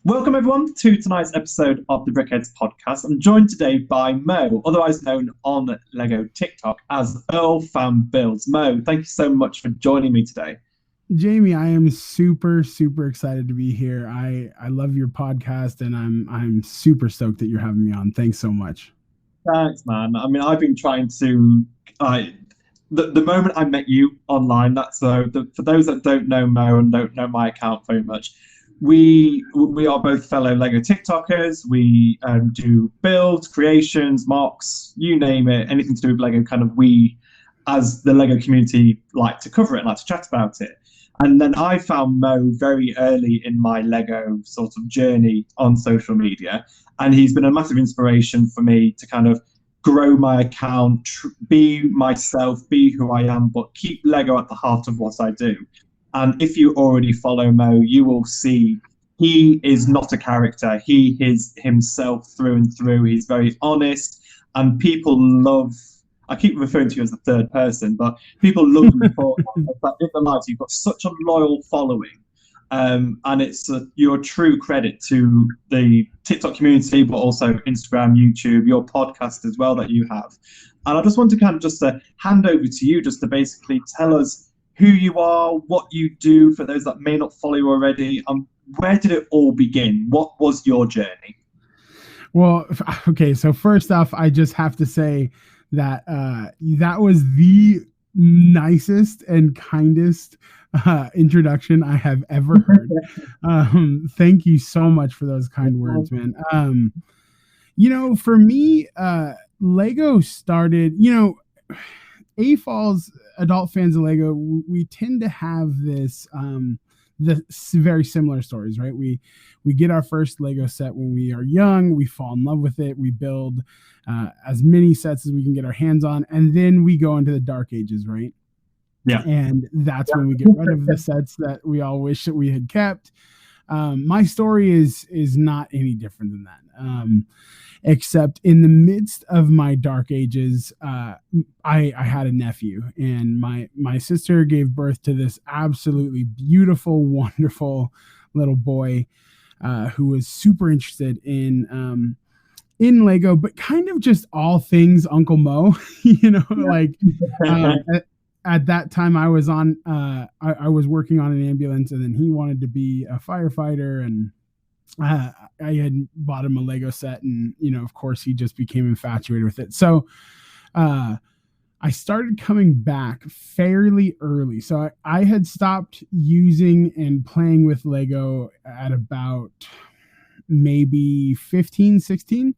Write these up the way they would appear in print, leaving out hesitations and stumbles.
Welcome everyone to tonight's episode of the Brickheads podcast. I'm joined today by Mo, otherwise known on Lego TikTok as EARLFAM Builds. Mo, thank you so much for joining me today. Jamie, I am super excited to be here. I love your podcast and I'm super stoked that you're having me on. Thanks so much. Thanks, man. I mean, I've been trying to. The moment I met you online, for those that don't know Mo and don't know my account very much. We are both fellow Lego TikTokers. We do builds, creations, mocks, you name it, anything to do with Lego. Kind of we, as the Lego community, like to cover it, like to chat about it. And then I found Mo very early in my Lego sort of journey on social media, and he's been a massive inspiration for me to kind of grow my account, be myself, be who I am, but keep Lego at the heart of what I do. And if you already follow Mo, you will see he is not a character. He is himself through and through. He's very honest, and people love. I keep referring to you as the third person, but people love you for that. In the lives, you've got such a loyal following, and it's your true credit to the TikTok community, but also Instagram, YouTube, your podcast as well that you have. And I just want to kind of just hand over to you, just to basically tell us who you are, what you do, for those that may not follow you already. Where did it all begin? What was your journey? Well, okay, so first off, I just have to say that that was the nicest and kindest introduction I have ever heard. Thank you so much for those kind words, man. For me, Lego started, AFOLs, adult fans of Lego, we tend to have this the very similar stories, right? We get our first Lego set when we are young, we fall in love with it, we build as many sets as we can get our hands on, and then we go into the dark ages, right? Yeah. And that's when we get rid of the sets that we all wish that we had kept. My story is not any different than that. Except in the midst of my dark ages, I had a nephew, and my sister gave birth to this absolutely beautiful, wonderful little boy who was super interested in Lego, but kind of just all things Uncle Mo, At that time I was on, I was working on an ambulance, and then he wanted to be a firefighter, and I had bought him a Lego set, and of course he just became infatuated with it. So I started coming back fairly early. So I had stopped using and playing with Lego at about maybe 15, 16,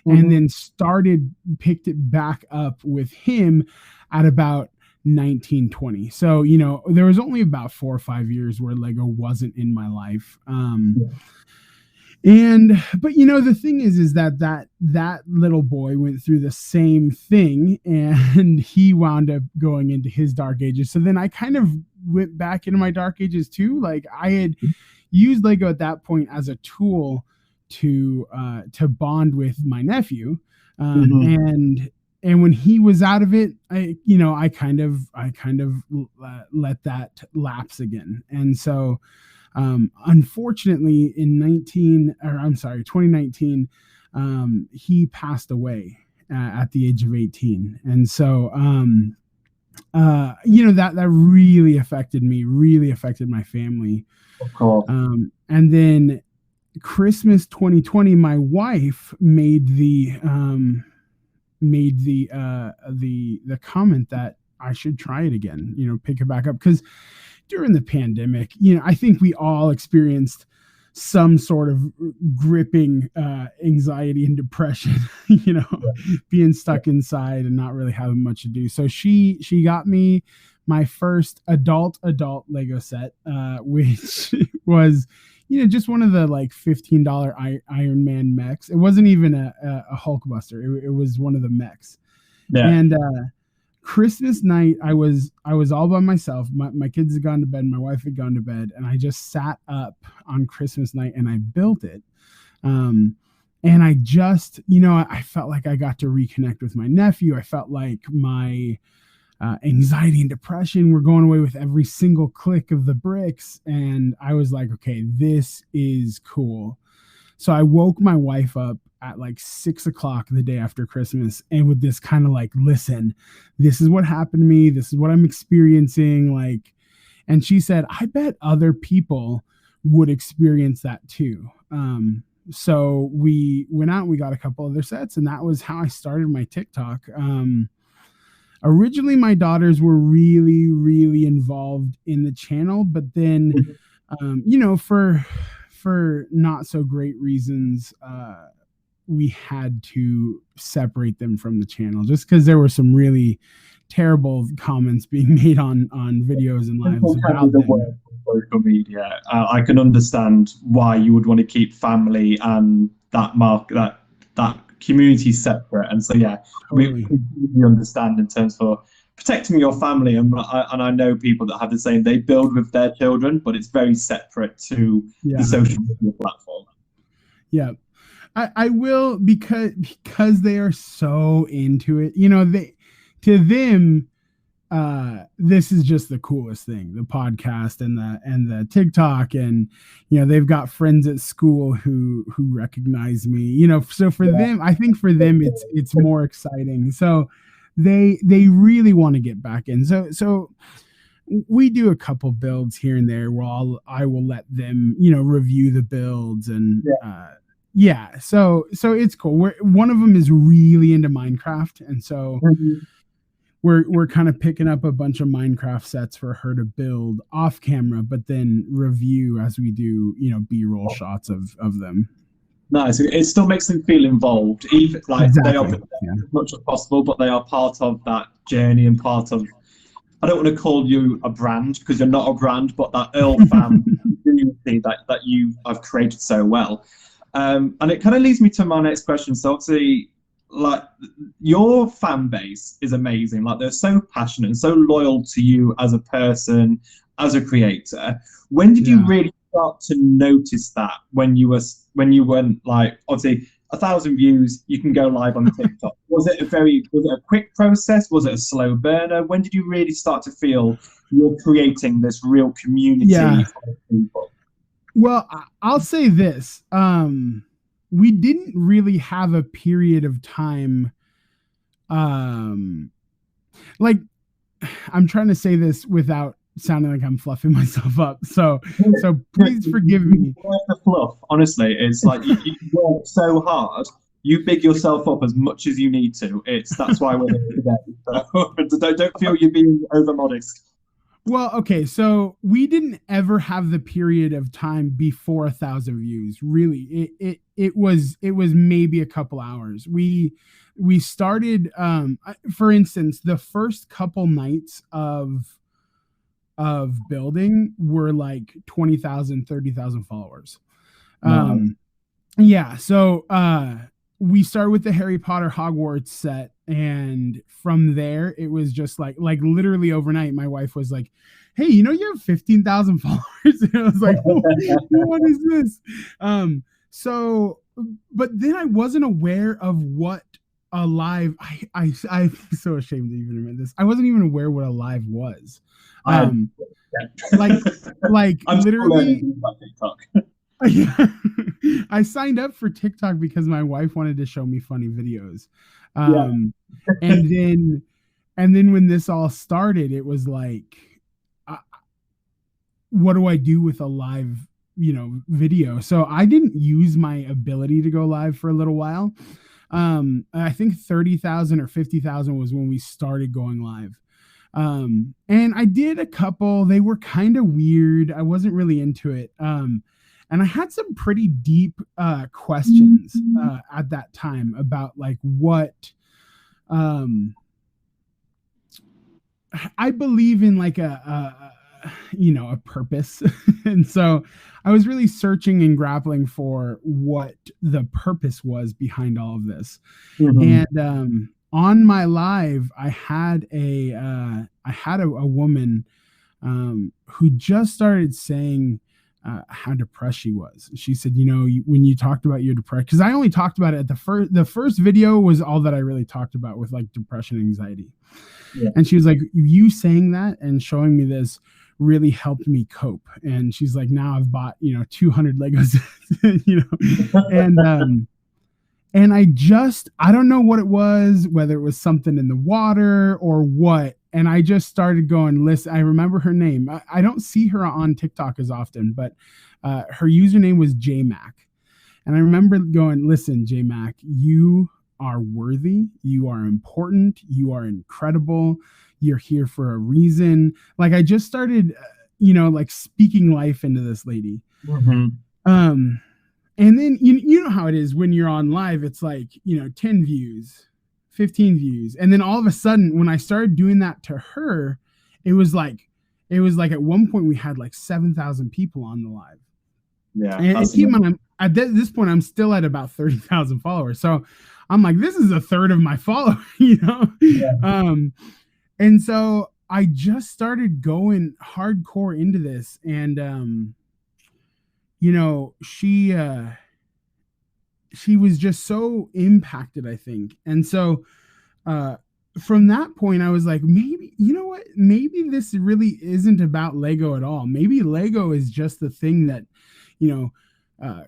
and then picked it back up with him at about 1920. So there was only about 4 or 5 years where Lego wasn't in my life. But the thing is that little boy went through the same thing, and he wound up going into his dark ages. So then I kind of went back into my dark ages too. Like I had used Lego at that point as a tool to bond with my nephew, and when he was out of it, I kind of let that lapse again. And so unfortunately in 2019, he passed away at the age of 18. And so that really affected me, really affected my family. Of course. And then Christmas 2020, my wife made the comment that I should try it again, pick it back up, because during the pandemic, I think we all experienced some sort of gripping anxiety and depression, being stuck inside and not really having much to do. So she got me my first adult Lego set, which was just one of the like $15 Iron Man mechs. It wasn't even a Hulkbuster. It was one of the mechs. Yeah. And Christmas night, I was all by myself. My kids had gone to bed. My wife had gone to bed, and I just sat up on Christmas night and I built it. And I just, I felt like I got to reconnect with my nephew. I felt like my anxiety and depression were going away with every single click of the bricks. And I was like, okay, this is cool. So I woke my wife up at like 6 o'clock the day after Christmas, and with this kind of like, listen, this is what happened to me. This is what I'm experiencing. Like, and she said, I bet other people would experience that too. So we went out and we got a couple other sets, and that was how I started my TikTok. Originally my daughters were really, really involved in the channel, but then, for not so great reasons, we had to separate them from the channel just because there were some really terrible comments being made on videos and lives about them. Social media. I can understand why you would want to keep family and that community separate. And so, yeah, totally. We completely understand in terms for protecting your family. And I know people that have the same. They build with their children, but it's very separate to the social media platform. Yeah. I will, because they are so into it. You know, to them, this is just the coolest thing, the podcast and the TikTok, and they've got friends at school who recognize me, so for them, I think for them it's more exciting. So they really want to get back in. So we do a couple builds here and there where I will let them, review the builds, and so it's cool. One of them is really into Minecraft, and so we're kind of picking up a bunch of Minecraft sets for her to build off camera, but then review as we do, B-roll shots of them. Nice. It still makes them feel involved, even like exactly. They are as much as possible, but they are part of that journey and part of. I don't want to call you a brand because you're not a brand, but that EARLFAM community that you have created so well. And it kind of leads me to my next question. So obviously, like, your fan base is amazing. Like, they're so passionate and so loyal to you as a person, as a creator. When did you really start to notice that? When you went, like, obviously 1,000 views, you can go live on TikTok. Was it a quick process? Was it a slow burner? When did you really start to feel you're creating this real community of people? Well, I'll say this. We didn't really have a period of time. Like, I'm trying to say this without sounding like I'm fluffing myself up. So please forgive me. The fluff, honestly, it's like you work so hard. You big yourself up as much as you need to. That's why we're here today. So don't feel you're being over modest. Well, okay, so we didn't ever have the period of time before 1,000 views. Really, it was maybe a couple hours. We started, for instance, the first couple nights of building were like 20,000, 30,000 followers. So we started with the Harry Potter Hogwarts set, and from there it was just like literally overnight my wife was like, hey, you have 15,000 followers. And I was like, what is this? But then I wasn't aware of what a live, I'm so ashamed to even admit this, I wasn't even aware what a live was. Like literally I signed up for TikTok because my wife wanted to show me funny videos. And then when this all started, it was like, what do I do with a live, video? So I didn't use my ability to go live for a little while. I think 30,000 or 50,000 was when we started going live. And I did a couple. They were kind of weird. I wasn't really into it. And I had some pretty deep questions at that time about like what I believe in, like a purpose. And so I was really searching and grappling for what the purpose was behind all of this. And on my live, I had a woman who just started saying how depressed she was. She said, when you talked about your depression, because I only talked about it at the first video was all that I really talked about with like depression and anxiety. And she was like, you saying that and showing me this really helped me cope. And she's like, now I've bought, 200 Legos, and I don't know what it was, whether it was something in the water or what. And I just started going, listen, I remember her name. I don't see her on TikTok as often, but her username was JMac. And I remember going, listen, JMac, you are worthy. You are important. You are incredible. You're here for a reason. Like, I just started, like speaking life into this lady. Mm-hmm. And then you know how it is when you're on live, it's like, 10 views, 15 views. And then all of a sudden, when I started doing that to her, it was like at one point we had like 7,000 people on the live. Yeah. And keep in mind, at this point, I'm still at about 30,000 followers. So I'm like, this is a third of my followers, Yeah. And so I just started going hardcore into this. And, she was just so impacted, I think. And so from that point, I was like, maybe, you know what? Maybe this really isn't about Lego at all. Maybe Lego is just the thing that,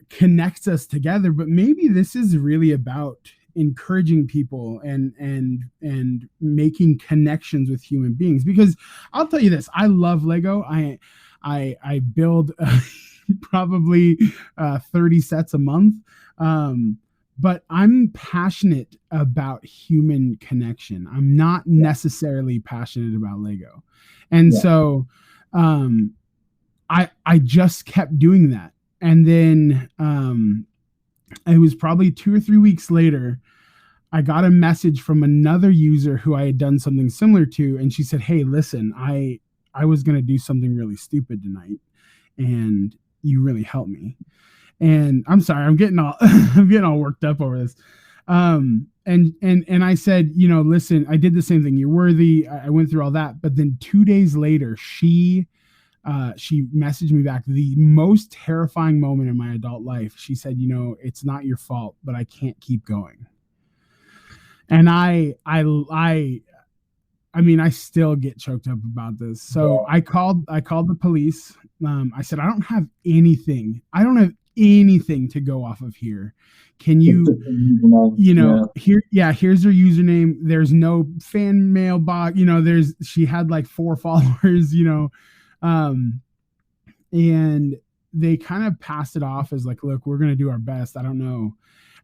connects us together. But maybe this is really about encouraging people and making connections with human beings. Because I'll tell you this, I love Lego. I build probably 30 sets a month. But I'm passionate about human connection. I'm not necessarily passionate about Lego. And so I just kept doing that. And then it was probably 2 or 3 weeks later, I got a message from another user who I had done something similar to. And she said, hey, listen, I was going to do something really stupid tonight, and you really helped me. And I'm sorry, I'm getting all worked up over this. And I said, listen, I did the same thing. You're worthy. I went through all that. But then 2 days later, she messaged me back, the most terrifying moment in my adult life. She said, it's not your fault, but I can't keep going. And I still get choked up about this. So I called the police. I said, I don't have anything to go off of here. Can you, here's her username. There's no fan mailbox, she had like 4 followers, and they kind of passed it off as like, look, we're going to do our best. I don't know.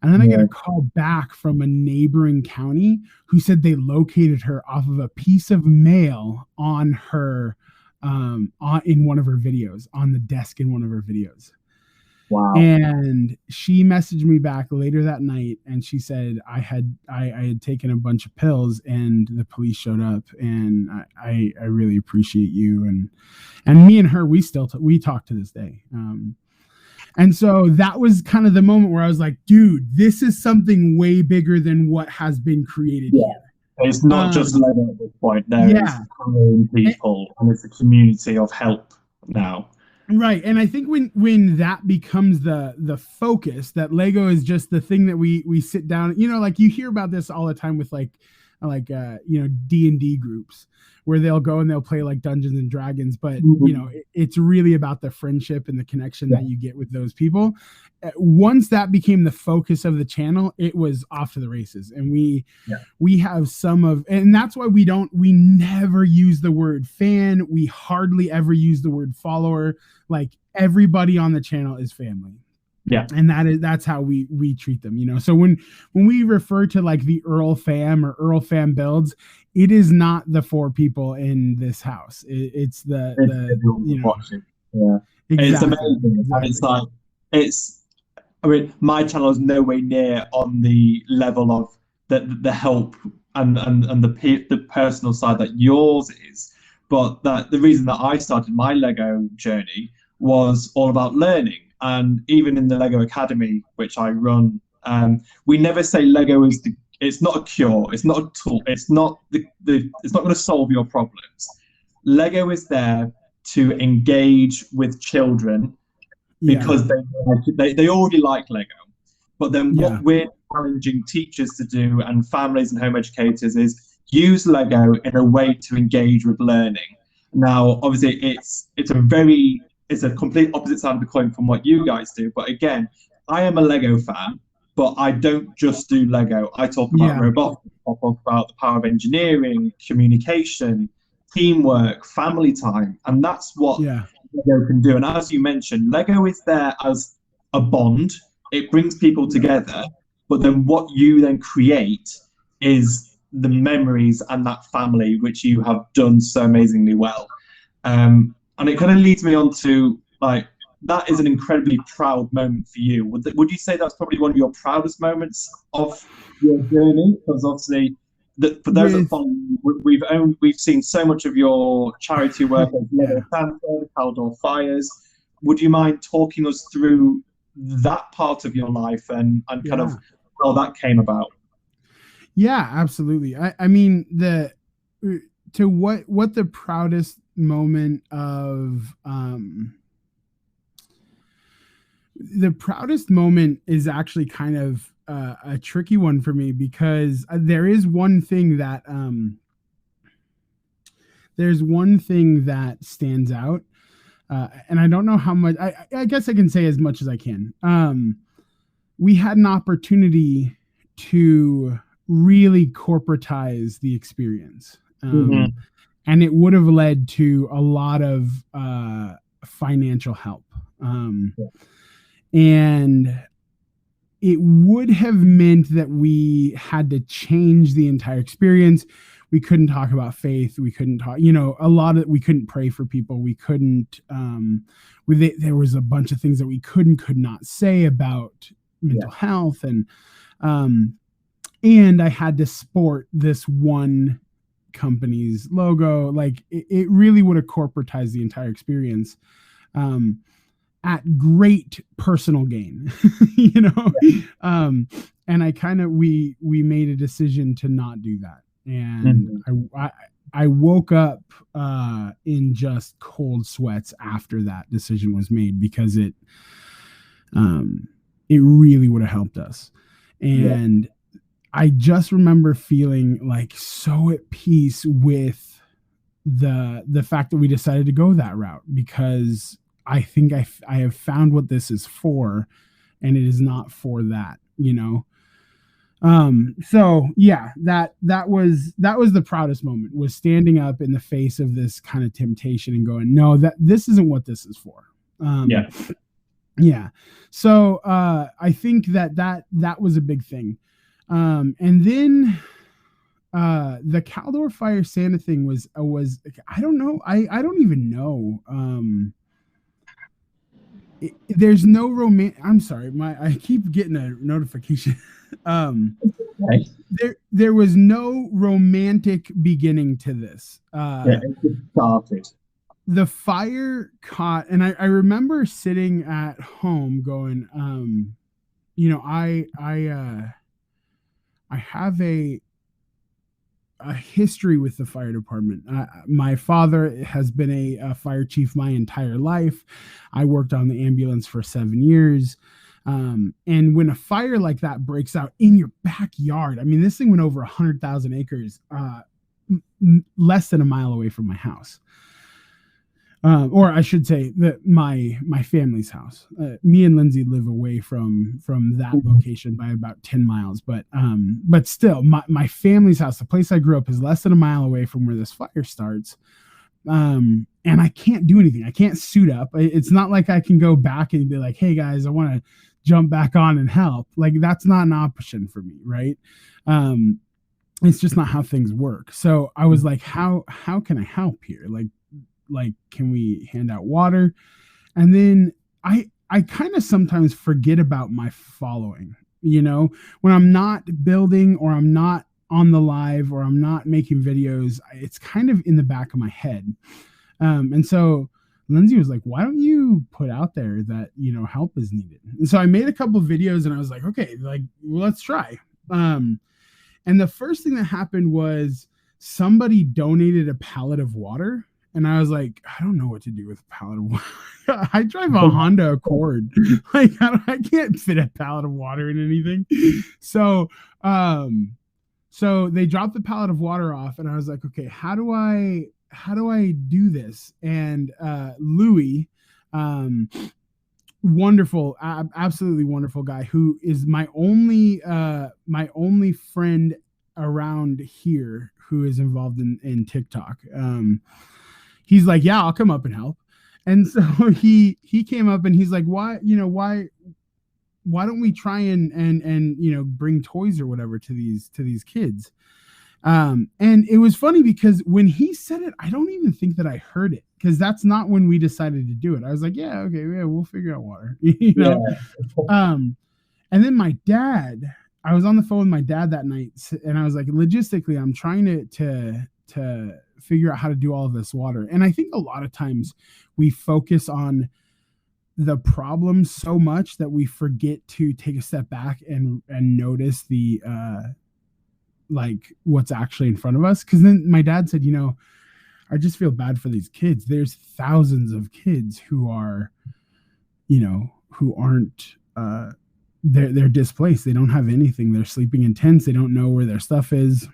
And then I get a call back from a neighboring county who said they located her off of a piece of mail on her, in one of her videos, on the desk in one of her videos. Wow. And she messaged me back later that night, and she said I had taken a bunch of pills and the police showed up, and I really appreciate you. And me and her, we talk to this day. And so that was kind of the moment where I was like, dude, this is something way bigger than what has been created here. It's not just Lego at this point. There is people, and it's a community of help now. Right. And I think when that becomes the focus, that Lego is just the thing that we sit down, like you hear about this all the time with like D&D groups where they'll go and they'll play like Dungeons and Dragons, but it's really about the friendship and the connection that you get with those people. Once that became the focus of the channel, it was off to the races. And we have and that's why we never use the word fan. We hardly ever use the word follower. Like, everybody on the channel is family. Yeah. And that's how we treat them, So when we refer to like the EARLFAM or EARLFAM builds, it is not the 4 people in this house. It's watching. Yeah. Exactly. It's amazing. Exactly. And it's like, my channel is nowhere near on the level of the help and the personal side that yours is. But that the reason that I started my Lego journey was all about learning. And even in the Lego Academy, which I run, we never say Lego is it's not a cure, it's not a tool, it's not it's not going to solve your problems. Lego is there to engage with children because they already like Lego. But then what we're challenging teachers to do, and families and home educators, is use Lego in a way to engage with learning. Now, obviously, it's a complete opposite side of the coin from what you guys do. But again, I am a Lego fan, but I don't just do Lego. I talk about Yeah, robotics, I talk about the power of engineering, communication, teamwork, family time, and that's what yeah, Lego can do. And as you mentioned, Lego is there as a bond. It brings people together, but then what you then create is the memories and that family which you have done so amazingly well. And it kind of leads me on to like that is an incredibly proud moment for you. Would you say that's probably one of your proudest moments of your journey? Because obviously, for those that with follow you, we've seen so much of your charity work as yeah. Leather Stanford, Caldor Fires. Would you mind talking us through that part of your life and kind of Yeah. how that came about? Yeah, absolutely. I mean to what the proudest moment of the proudest moment is actually kind of a tricky one for me because there is one thing that there's one thing that stands out, and I don't know how much. I guess I can say as much as I can. We had an opportunity to really corporatize the experience, Mm-hmm. and it would have led to a lot of financial help. And it would have meant that we had to change the entire experience. We couldn't talk about faith. We couldn't talk, a lot of, we couldn't pray for people. We couldn't, there was a bunch of things that we could not say about mental health. And I had to sport this one company's logo. Like it really would have corporatized the entire experience. At great personal gain, you know. And I kind of we made a decision to not do that, and I woke up in just cold sweats after that decision was made because it really would have helped us. And I just remember feeling like so at peace with the fact that we decided to go that route, because I think I have found what this is for, and it is not for that, you know. So yeah, that was the proudest moment, was standing up in the face of this kind of temptation and going, no, that this isn't what this is for. Yeah. So I think that was a big thing. And then the Caldor Fire Santa thing was I don't know, I don't even know. There's no romance. I'm sorry, I keep getting a notification. There was no romantic beginning to this. It just started. The fire caught, and I remember sitting at home going, I have a history with the fire department. My father has been a fire chief my entire life. I worked on the ambulance for 7 years. And when a fire like that breaks out in your backyard, I mean, this thing went over 100,000 acres, less than a mile away from my house. Or I should say that my family's house. Me and Lindsay live away from that location by about 10 miles, but still, my family's house, the place I grew up, is less than a mile away from where this fire starts. And I can't do anything. I can't suit up. It's not like I can go back and be like, "Hey guys, I want to jump back on and help." Like, that's not an option for me, right? It's just not how things work. So I was like, how can I help here? Like, can we hand out water? And then I kind of sometimes forget about my following, when I'm not building, or I'm not on the live, or I'm not making videos, it's kind of in the back of my head. And so Lindsay was like, why don't you put out there that, help is needed? And so I made a couple of videos, and I was like, okay, like, well, let's try. And the first thing that happened was somebody donated a pallet of water. And I was like, I don't know what to do with a pallet of water. I drive a Honda Accord. Like, I can't fit a pallet of water in anything. So they dropped the pallet of water off, and I was like, okay, how do I do this? And Louis, wonderful, absolutely wonderful guy, who is my only friend around here who is involved in TikTok. He's like, yeah, I'll come up and help. And so he came up and he's like, why don't we try and bring toys or whatever to these kids? And it was funny because when he said it, I don't even think that I heard it, because that's not when we decided to do it. I was like, yeah, okay, yeah, we'll figure out water, Yeah. And then my dad, I was on the phone with my dad that night, and I was like, logistically, I'm trying to figure out how to do all of this water. And I think a lot of times we focus on the problem so much that we forget to take a step back and notice the like what's actually in front of us. Because then my dad said, I just feel bad for these kids. There's thousands of kids who are, who aren't they're displaced. They don't have anything. They're sleeping in tents. They don't know where their stuff is.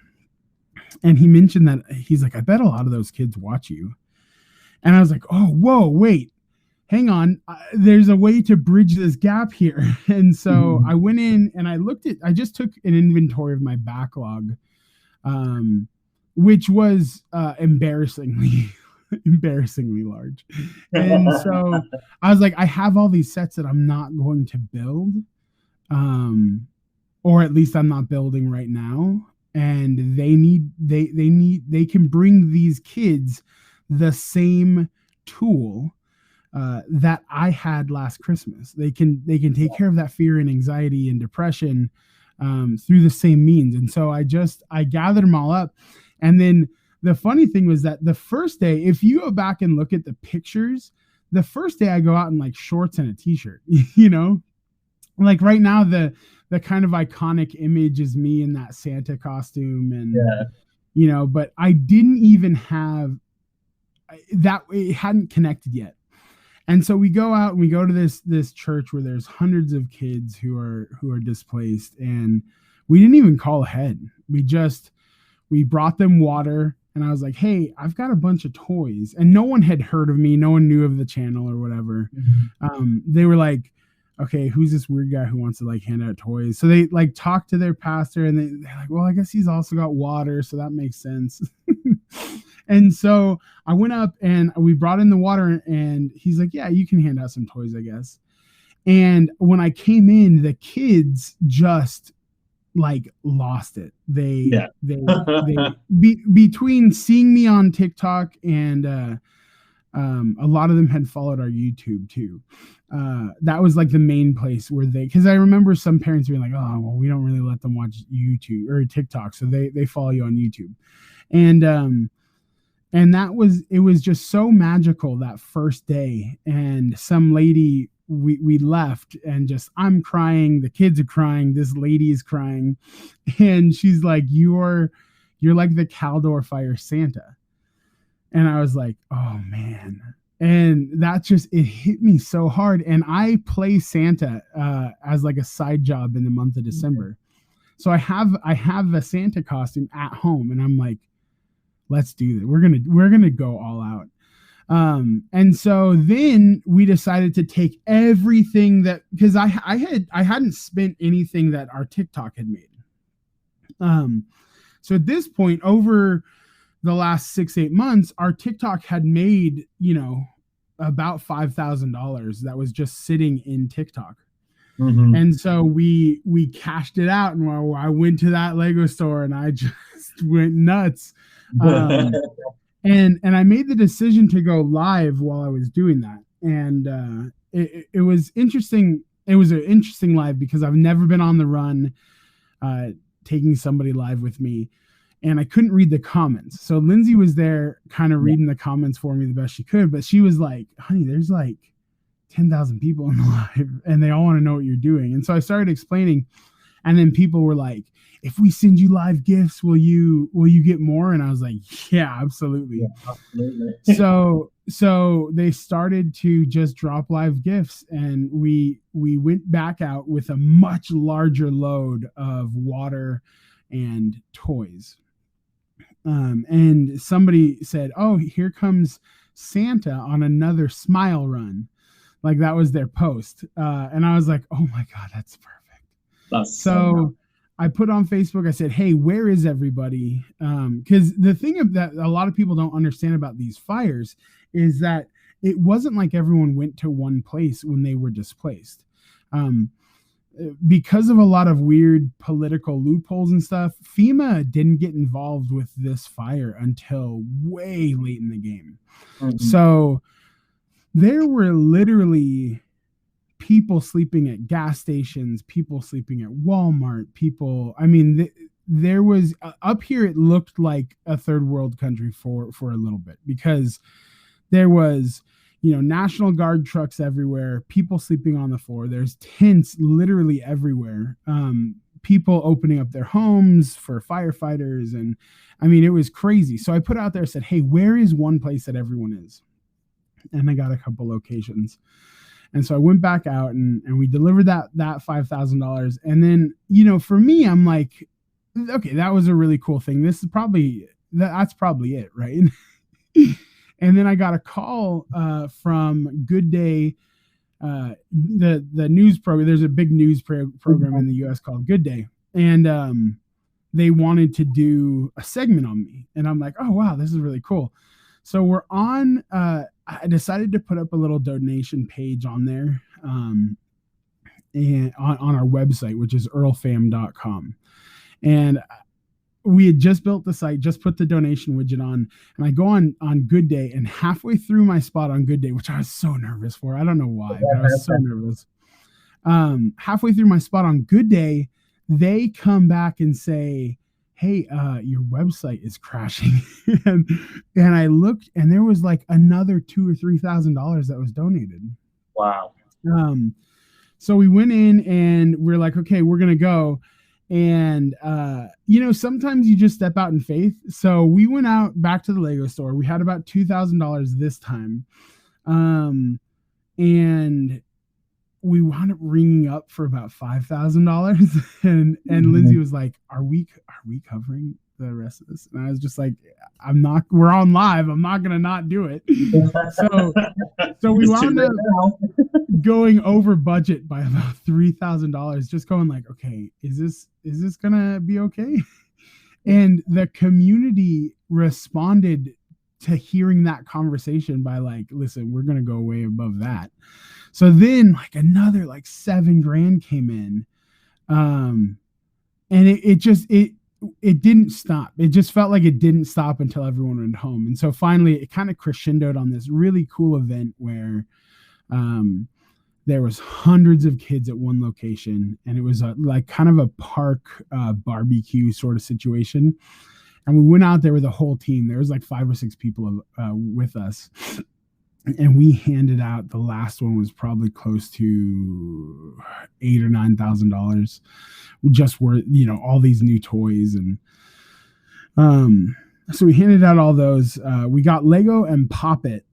And he mentioned that, he's like, I bet a lot of those kids watch you. And I was like, oh, whoa, wait, hang on. There's a way to bridge this gap here. And so I went in and I just took an inventory of my backlog, which was embarrassingly large. And so I was like, I have all these sets that I'm not going to build, or at least I'm not building right now. And they can bring these kids the same tool that I had last Christmas. They can take care of that fear and anxiety and depression through the same means. And so I gathered them all up. And then the funny thing was that the first day, if you go back and look at the pictures, the first day I go out in like shorts and a t-shirt, like right now, the kind of iconic image is me in that Santa costume. And, but I didn't even have that. It hadn't connected yet. And so we go out and we go to this church where there's hundreds of kids who are displaced, and we didn't even call ahead. We brought them water, and I was like, hey, I've got a bunch of toys. And no one had heard of me. No one knew of the channel or whatever. They were like, okay, who's this weird guy who wants to like hand out toys? So they like talked to their pastor, and they're like, well, I guess he's also got water, so that makes sense. And so I went up and we brought in the water, and he's like, yeah, you can hand out some toys, I guess. And when I came in, the kids just like lost it. They between seeing me on TikTok and a lot of them had followed our YouTube too. That was like the main place where because I remember some parents being like, oh, well, we don't really let them watch YouTube or TikTok, so they follow you on YouTube. And it was just so magical that first day. And some lady, we left, and just, I'm crying, the kids are crying, this lady is crying, and she's like, you're like the Caldor Fire Santa. And I was like, oh man. And that just, it hit me so hard. And I play Santa as like a side job in the month of December. So I have a Santa costume at home, and I'm like, let's do that. We're gonna go all out. And so then we decided to take everything that, because I hadn't spent anything that our TikTok had made. So at this point, over the last 6-8 months, our TikTok had made, about $5,000 that was just sitting in TikTok. And so we cashed it out, and I went to that Lego store and I just went nuts. And I made the decision to go live while I was doing that. And it was interesting. It was an interesting live because I've never been on the run taking somebody live with me, and I couldn't read the comments. So Lindsay was there kind of reading the comments for me the best she could, but she was like, honey, there's like 10,000 people in the live and they all want to know what you're doing. And so I started explaining, and then people were like, if we send you live gifts, will you get more? And I was like, yeah, absolutely. Yeah, absolutely. So they started to just drop live gifts, and we went back out with a much larger load of water and toys. And somebody said, "Oh, here comes Santa on another smile run." Like that was their post. And I was like, "Oh my God, that's perfect." That's so nice. So I put on Facebook, I said, "Hey, where is everybody?" Because the thing that a lot of people don't understand about these fires is that it wasn't like everyone went to one place when they were displaced. Um, because of a lot of weird political loopholes and stuff, FEMA didn't get involved with this fire until way late in the game. Mhm. So there were literally people sleeping at gas stations, people sleeping at Walmart, I mean, there was up here, it looked like a third world country for a little bit, because there was, National Guard trucks everywhere, people sleeping on the floor. There's tents literally everywhere. People opening up their homes for firefighters. And I mean, it was crazy. So I put out there, said, "Hey, where is one place that everyone is?" And I got a couple locations. And so I went back out and we delivered that $5,000. And then, for me, I'm like, okay, that was a really cool thing. This is that's probably it, right? And then I got a call from Good Day, the news program. There's a big news program in the U.S. called Good Day, and they wanted to do a segment on me. And I'm like, "Oh wow, this is really cool." So we're on. I decided to put up a little donation page on there, and on our website, which is EARLFAM.com, and we had just built the site, just put the donation widget on, and I go on Good Day, and halfway through my spot on Good Day, which I was so nervous for, I don't know why, but I was so nervous. Halfway through my spot on Good Day, they come back and say, "Hey, your website is crashing." and I looked, and there was like another $2,000 or $3,000 that was donated. Wow. So we went in and we're like, "Okay, we're gonna go." And sometimes you just step out in faith. So we went out back to the Lego store. We had about $2,000 this time, and we wound up ringing up for about $5,000. And Lindsay was like, "Are we covering the rest of this?" And I was just like, "I'm not. We're on live. I'm not gonna not do it." So we wound up going over budget by about $3,000. Just going like, "Okay, is this gonna be okay?" And the community responded to hearing that conversation by like, "Listen, we're gonna go way above that." So then like another like $7,000 came in. And it didn't stop. It just felt like it didn't stop until everyone went home. And so finally it kind of crescendoed on this really cool event where there was hundreds of kids at one location, and it was like kind of a park barbecue sort of situation. And we went out there with the whole team. There was like 5 or 6 people with us. And we handed out, the last one was probably close to $8,000 or $9,000, just worth, all these new toys. And so we handed out all those. We got Lego and Pop It,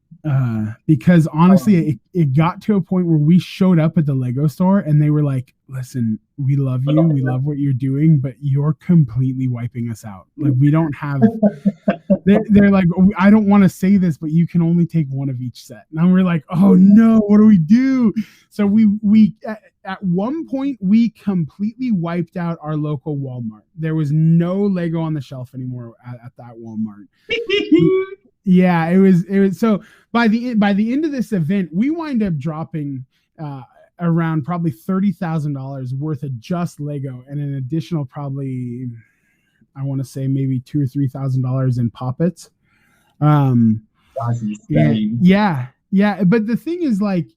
because honestly, it got to a point where we showed up at the Lego store and they were like, "Listen, we love you. We love what you're doing, but you're completely wiping us out. Like, we don't have," they're like, "I don't want to say this, but you can only take one of each set." And we're like, "Oh no, what do we do?" So we at one point we completely wiped out our local Walmart. There was no Lego on the shelf anymore at that Walmart. Yeah, it was so by the end of this event, we wind up dropping around probably $30,000 worth of just Lego, and an additional probably, I want to say maybe $2,000 or $3,000 in Pop-Its. Yeah. But the thing is, like,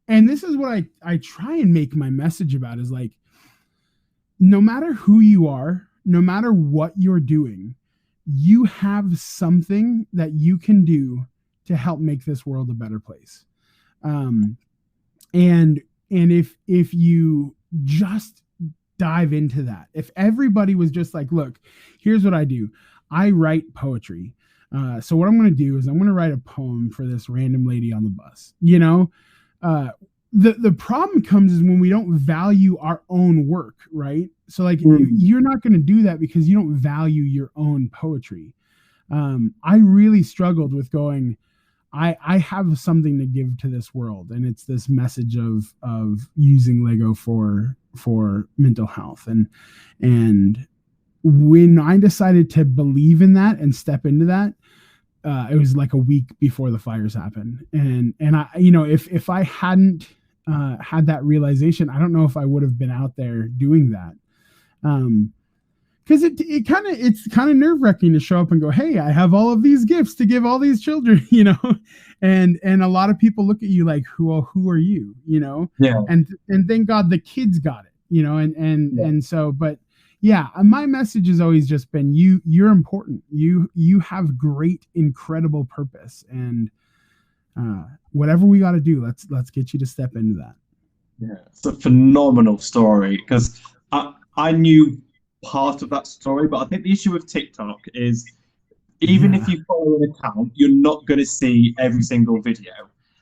and this is what I try and make my message about, is like, no matter who you are, no matter what you're doing, you have something that you can do to help make this world a better place. And if you just dive into that, if everybody was just like, "Look, here's what I do. I write poetry. So what I'm going to do is I'm going to write a poem for this random lady on the bus." the problem comes is when we don't value our own work, right? So like you're not going to do that because you don't value your own poetry. I really struggled with going, I have something to give to this world, and it's this message of using Lego for mental health. And when I decided to believe in that and step into that, it was like a week before the fires happened. And I, if I hadn't had that realization, I don't know if I would have been out there doing that. Because it's kind of nerve wracking to show up and go, hey, I have all of these gifts to give all these children, and a lot of people look at you like, who are you, Yeah. And thank God the kids got it, and so, but yeah, my message has always just been, you're important. You have great, incredible purpose, and whatever we got to do, let's get you to step into that. Yeah, it's a phenomenal story, because I knew part of that story, but I think the issue with TikTok is, even if you follow an account, you're not going to see every single video.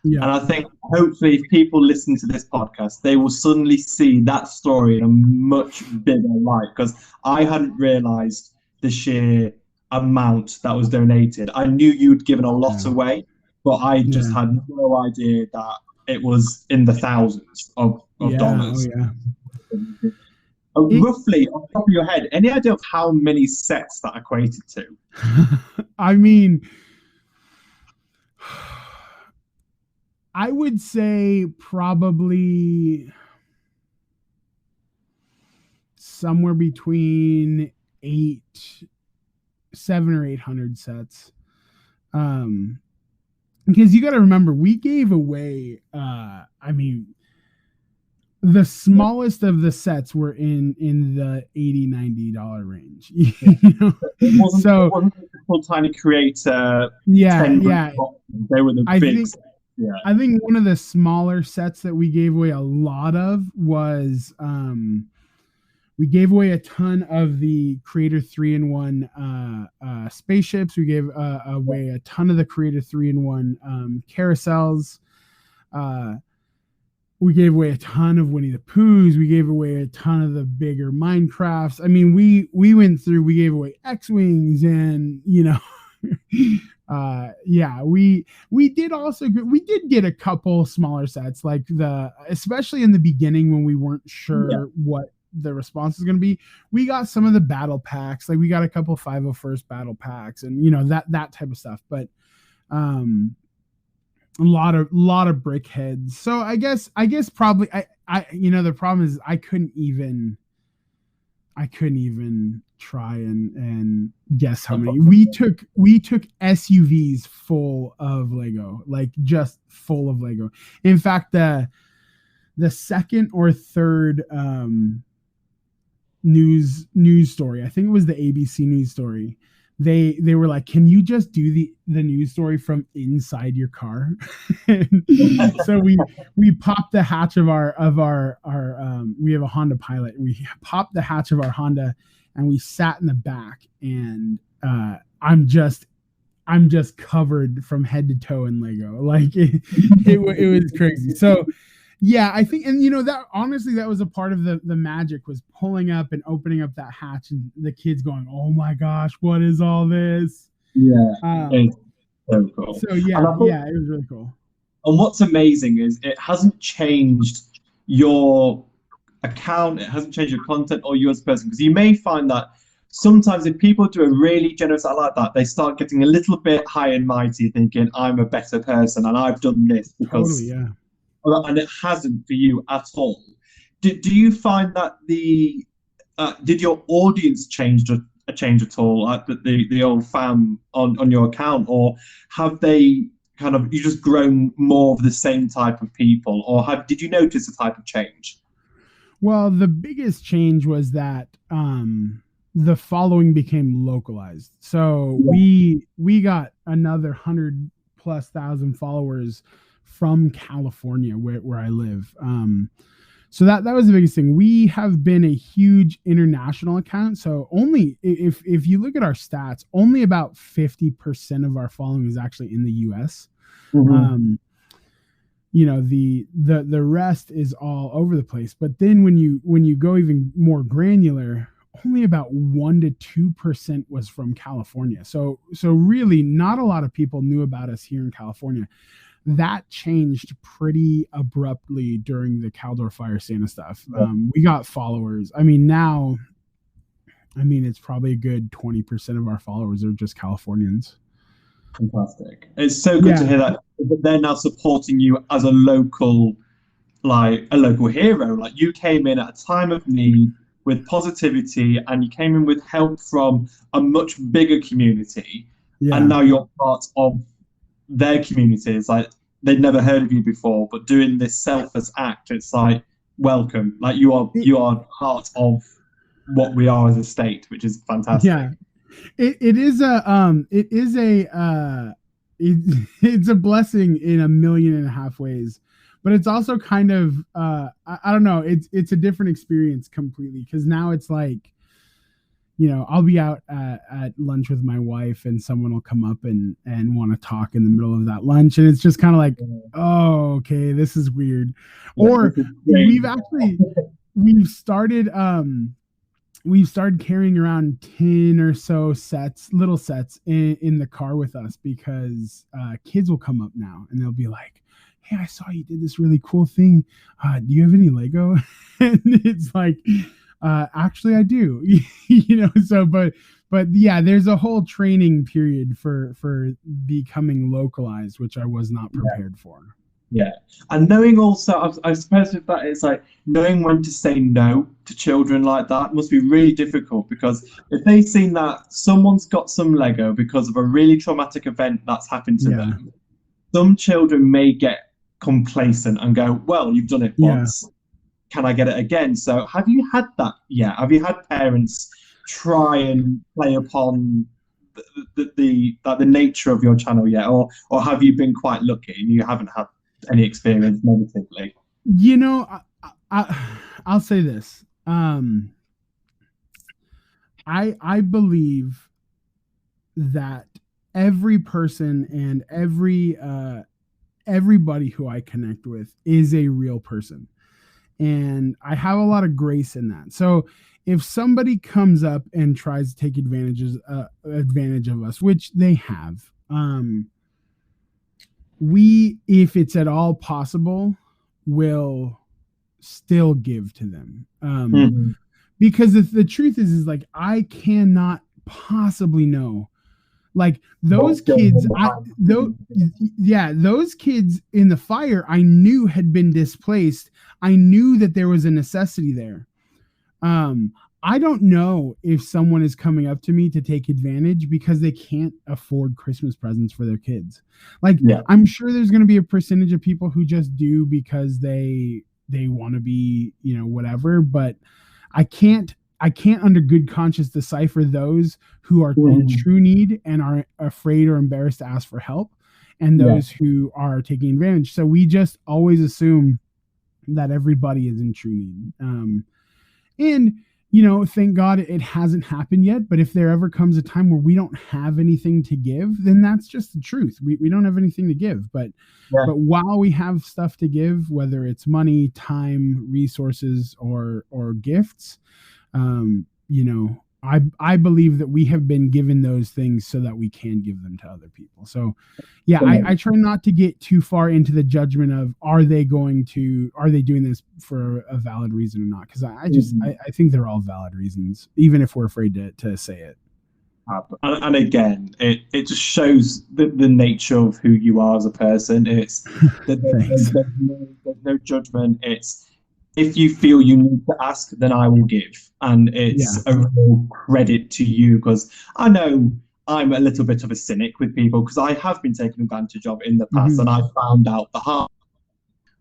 Yeah. And I think hopefully if people listen to this podcast, they will suddenly see that story in a much bigger light, because I hadn't realized the sheer amount that was donated. I knew you'd given a lot away, but I just had no idea that it was in the thousands of dollars. Roughly, off the top of your head, any idea of how many sets that equated to? I mean, I would say probably somewhere between 700 or 800 sets. Because you got to remember, we gave away, the smallest of the sets were in the $80-$90 range. It wasn't a full tiny creator. Yeah. They were the big sets. Yeah. I think one of the smaller sets that we gave away a lot of was we gave away a ton of the Creator 3-in-1 spaceships. We gave away a ton of the Creator 3-in-1 carousels. We gave away a ton of Winnie the Poohs. We gave away a ton of the bigger Minecrafts. I mean, we went through, we gave away X-Wings, and, we did also, we did get a couple smaller sets, like especially in the beginning when we weren't sure what the response is going to be. We got some of the battle packs, like we got a couple 501st battle packs, and, that type of stuff. But, a lot of brick heads. So I guess probably I the problem is I couldn't even try and guess how many. We took SUVs full of Lego, like just full of Lego. In fact, the second or third news story, I think it was the ABC news story, they were like, can you just do the news story from inside your car? So we popped the hatch of our we have a Honda Pilot. We popped the hatch of our Honda and we sat in the back, and I'm just covered from head to toe in Lego. Like it was crazy. So yeah, I think, and that honestly, that was a part of the magic, was pulling up and opening up that hatch and the kids going, oh my gosh, what is all this? Yeah. It's so cool. So yeah, it was really cool. And what's amazing is it hasn't changed your account, it hasn't changed your content or you as a person, because you may find that sometimes if people do a really generous act like that, they start getting a little bit high and mighty, thinking I'm a better person and I've done this because totally, yeah. And it hasn't for you at all. Do you find that did your audience change at all, the old fam on your account, or have they kind of, you just grown more of the same type of people, or did you notice a type of change? Well, the biggest change was that the following became localized. So we got another 100,000+ followers from California, where I live. So that was the biggest thing. We have been a huge international account. So only if you look at our stats, only about 50% of our following is actually in the US. Mm-hmm. the rest is all over the place. But then when you go even more granular, only about 1 to 2% was from California. So really not a lot of people knew about us here in California. That changed pretty abruptly during the Caldor Fire Santa stuff. We got followers. Now, it's probably a good 20% of our followers are just Californians. Fantastic. It's so good to hear that they're now supporting you as a local, like a local hero. Like you came in at a time of need with positivity, and you came in with help from a much bigger community, and now you're part of their community. It's like they'd never heard of you before, but doing this selfless act, it's like welcome. Like you are part of what we are as a state, which is fantastic. Yeah. It's a blessing in 1.5 million ways, but it's also kind of I don't know, it's a different experience completely, because now it's like, I'll be out at lunch with my wife and someone will come up and want to talk in the middle of that lunch, and it's just kind of like, oh, okay, this is weird. Or we've started carrying around 10 or so little sets in the car with us, because kids will come up now and they'll be like, hey, I saw you did this really cool thing. Do you have any Lego? And it's like, actually I do. So, but yeah, there's a whole training period for becoming localized, which I was not prepared for. Yeah. And knowing also, I suppose with that, it's like knowing when to say no to children like that must be really difficult, because if they've seen that someone's got some Lego because of a really traumatic event that's happened to them, some children may get complacent and go, well, you've done it once. Can I get it again? So have you had that yet? Have you had parents try and play upon the nature of your channel yet? Or have you been quite lucky and you haven't had any experience negatively? I'll say this. I believe that every person and everybody who I connect with is a real person, and I have a lot of grace in that. So if somebody comes up and tries to take advantage of us, which they have, we, if it's at all possible, will still give to them. Because the truth is like, I cannot possibly know. Like those kids, those kids in the fire, I knew had been displaced. I knew that there was a necessity there. I don't know if someone is coming up to me to take advantage because they can't afford Christmas presents for their kids. Like, I'm sure there's going to be a percentage of people who just do because they want to be, whatever, but I can't under good conscience decipher those who are in true need and are afraid or embarrassed to ask for help, and those who are taking advantage. So we just always assume that everybody is in true need. And thank God it hasn't happened yet. But if there ever comes a time where we don't have anything to give, then that's just the truth. We don't have anything to give. But while we have stuff to give, whether it's money, time, resources, or gifts, I believe that we have been given those things so that we can give them to other people. So I try not to get too far into the judgment of, are they doing this for a valid reason or not? Because I think they're all valid reasons, even if we're afraid to say it. And again, it just shows the nature of who you are as a person. It's there's no judgment. It's, if you feel you need to ask, then I will give. And it's a real credit to you, because I know I'm a little bit of a cynic with people, because I have been taken advantage of in the past, and I found out the hard.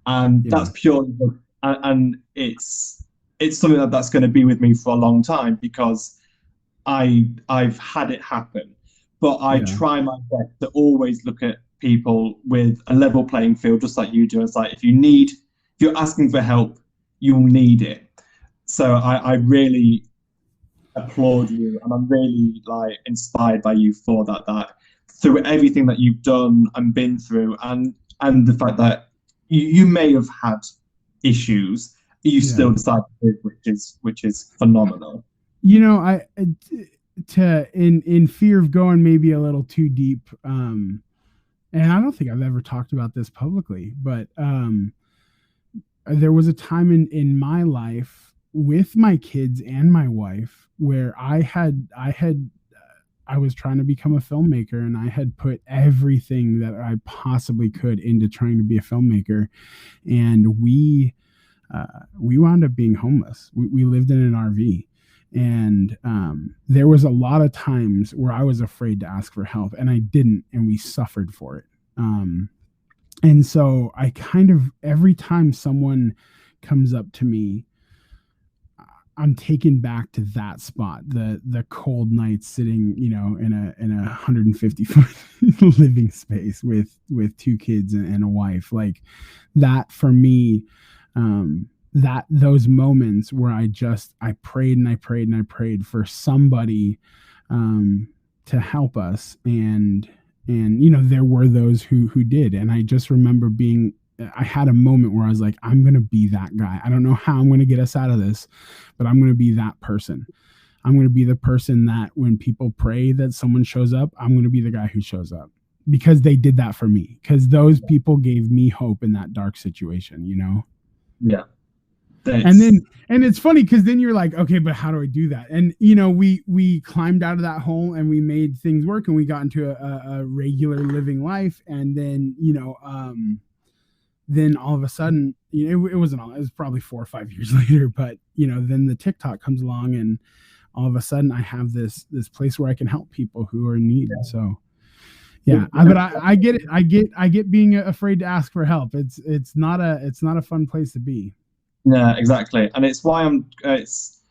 And that's purely, and it's something that's going to be with me for a long time, because I've had it happen. But I try my best to always look at people with a level playing field, just like you do. It's like, if you're asking for help, you'll need it. So I really applaud you, and I'm really inspired by you for that through everything that you've done and been through, and the fact that you may have had issues, you Yeah. still decide to live, which is phenomenal. You know, I to in fear of going maybe a little too deep, and I don't think I've ever talked about this publicly, but there was a time in my life with my kids and my wife where I was trying to become a filmmaker, and I had put everything that I possibly could into trying to be a filmmaker, and we wound up being homeless. We lived in an RV, and there was a lot of times where I was afraid to ask for help, and I didn't, and we suffered for it. And so I kind of, every time someone comes up to me, I'm taken back to that spot, the cold nights sitting, in a 150-foot living space with two kids and a wife. Like that for me, that those moments where I prayed and I prayed and I prayed for somebody to help us, and there were those who did, and I just remember I had a moment where I was like, I'm going to be that guy. I don't know how I'm going to get us out of this, but I'm going to be that person. I'm going to be the person that when people pray that someone shows up, I'm going to be the guy who shows up, because they did that for me, because those people gave me hope in that dark situation, Yeah. And it's funny because then you're like, okay, but how do I do that? And we climbed out of that hole and we made things work, and we got into a regular living life. And then then all of a sudden, it wasn't all, it was probably 4 or 5 years later, but then the TikTok comes along, and all of a sudden I have this place where I can help people who are in need. So yeah, but I get it. I get being afraid to ask for help. It's not a fun place to be. Yeah, exactly. And it's why it's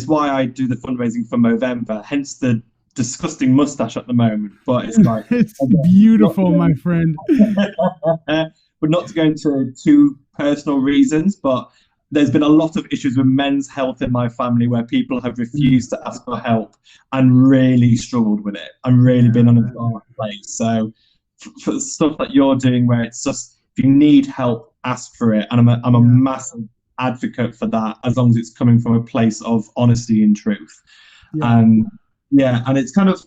why I do the fundraising for Movember, hence the disgusting mustache at the moment. But it's like it's beautiful, my friend. But not to go into too personal reasons, but there's been a lot of issues with men's health in my family where people have refused to ask for help and really struggled with it and really been on a dark place. So for stuff that you're doing where it's just, if you need help, ask for it. And I'm a massive advocate for that, as long as it's coming from a place of honesty and truth. And it's kind of,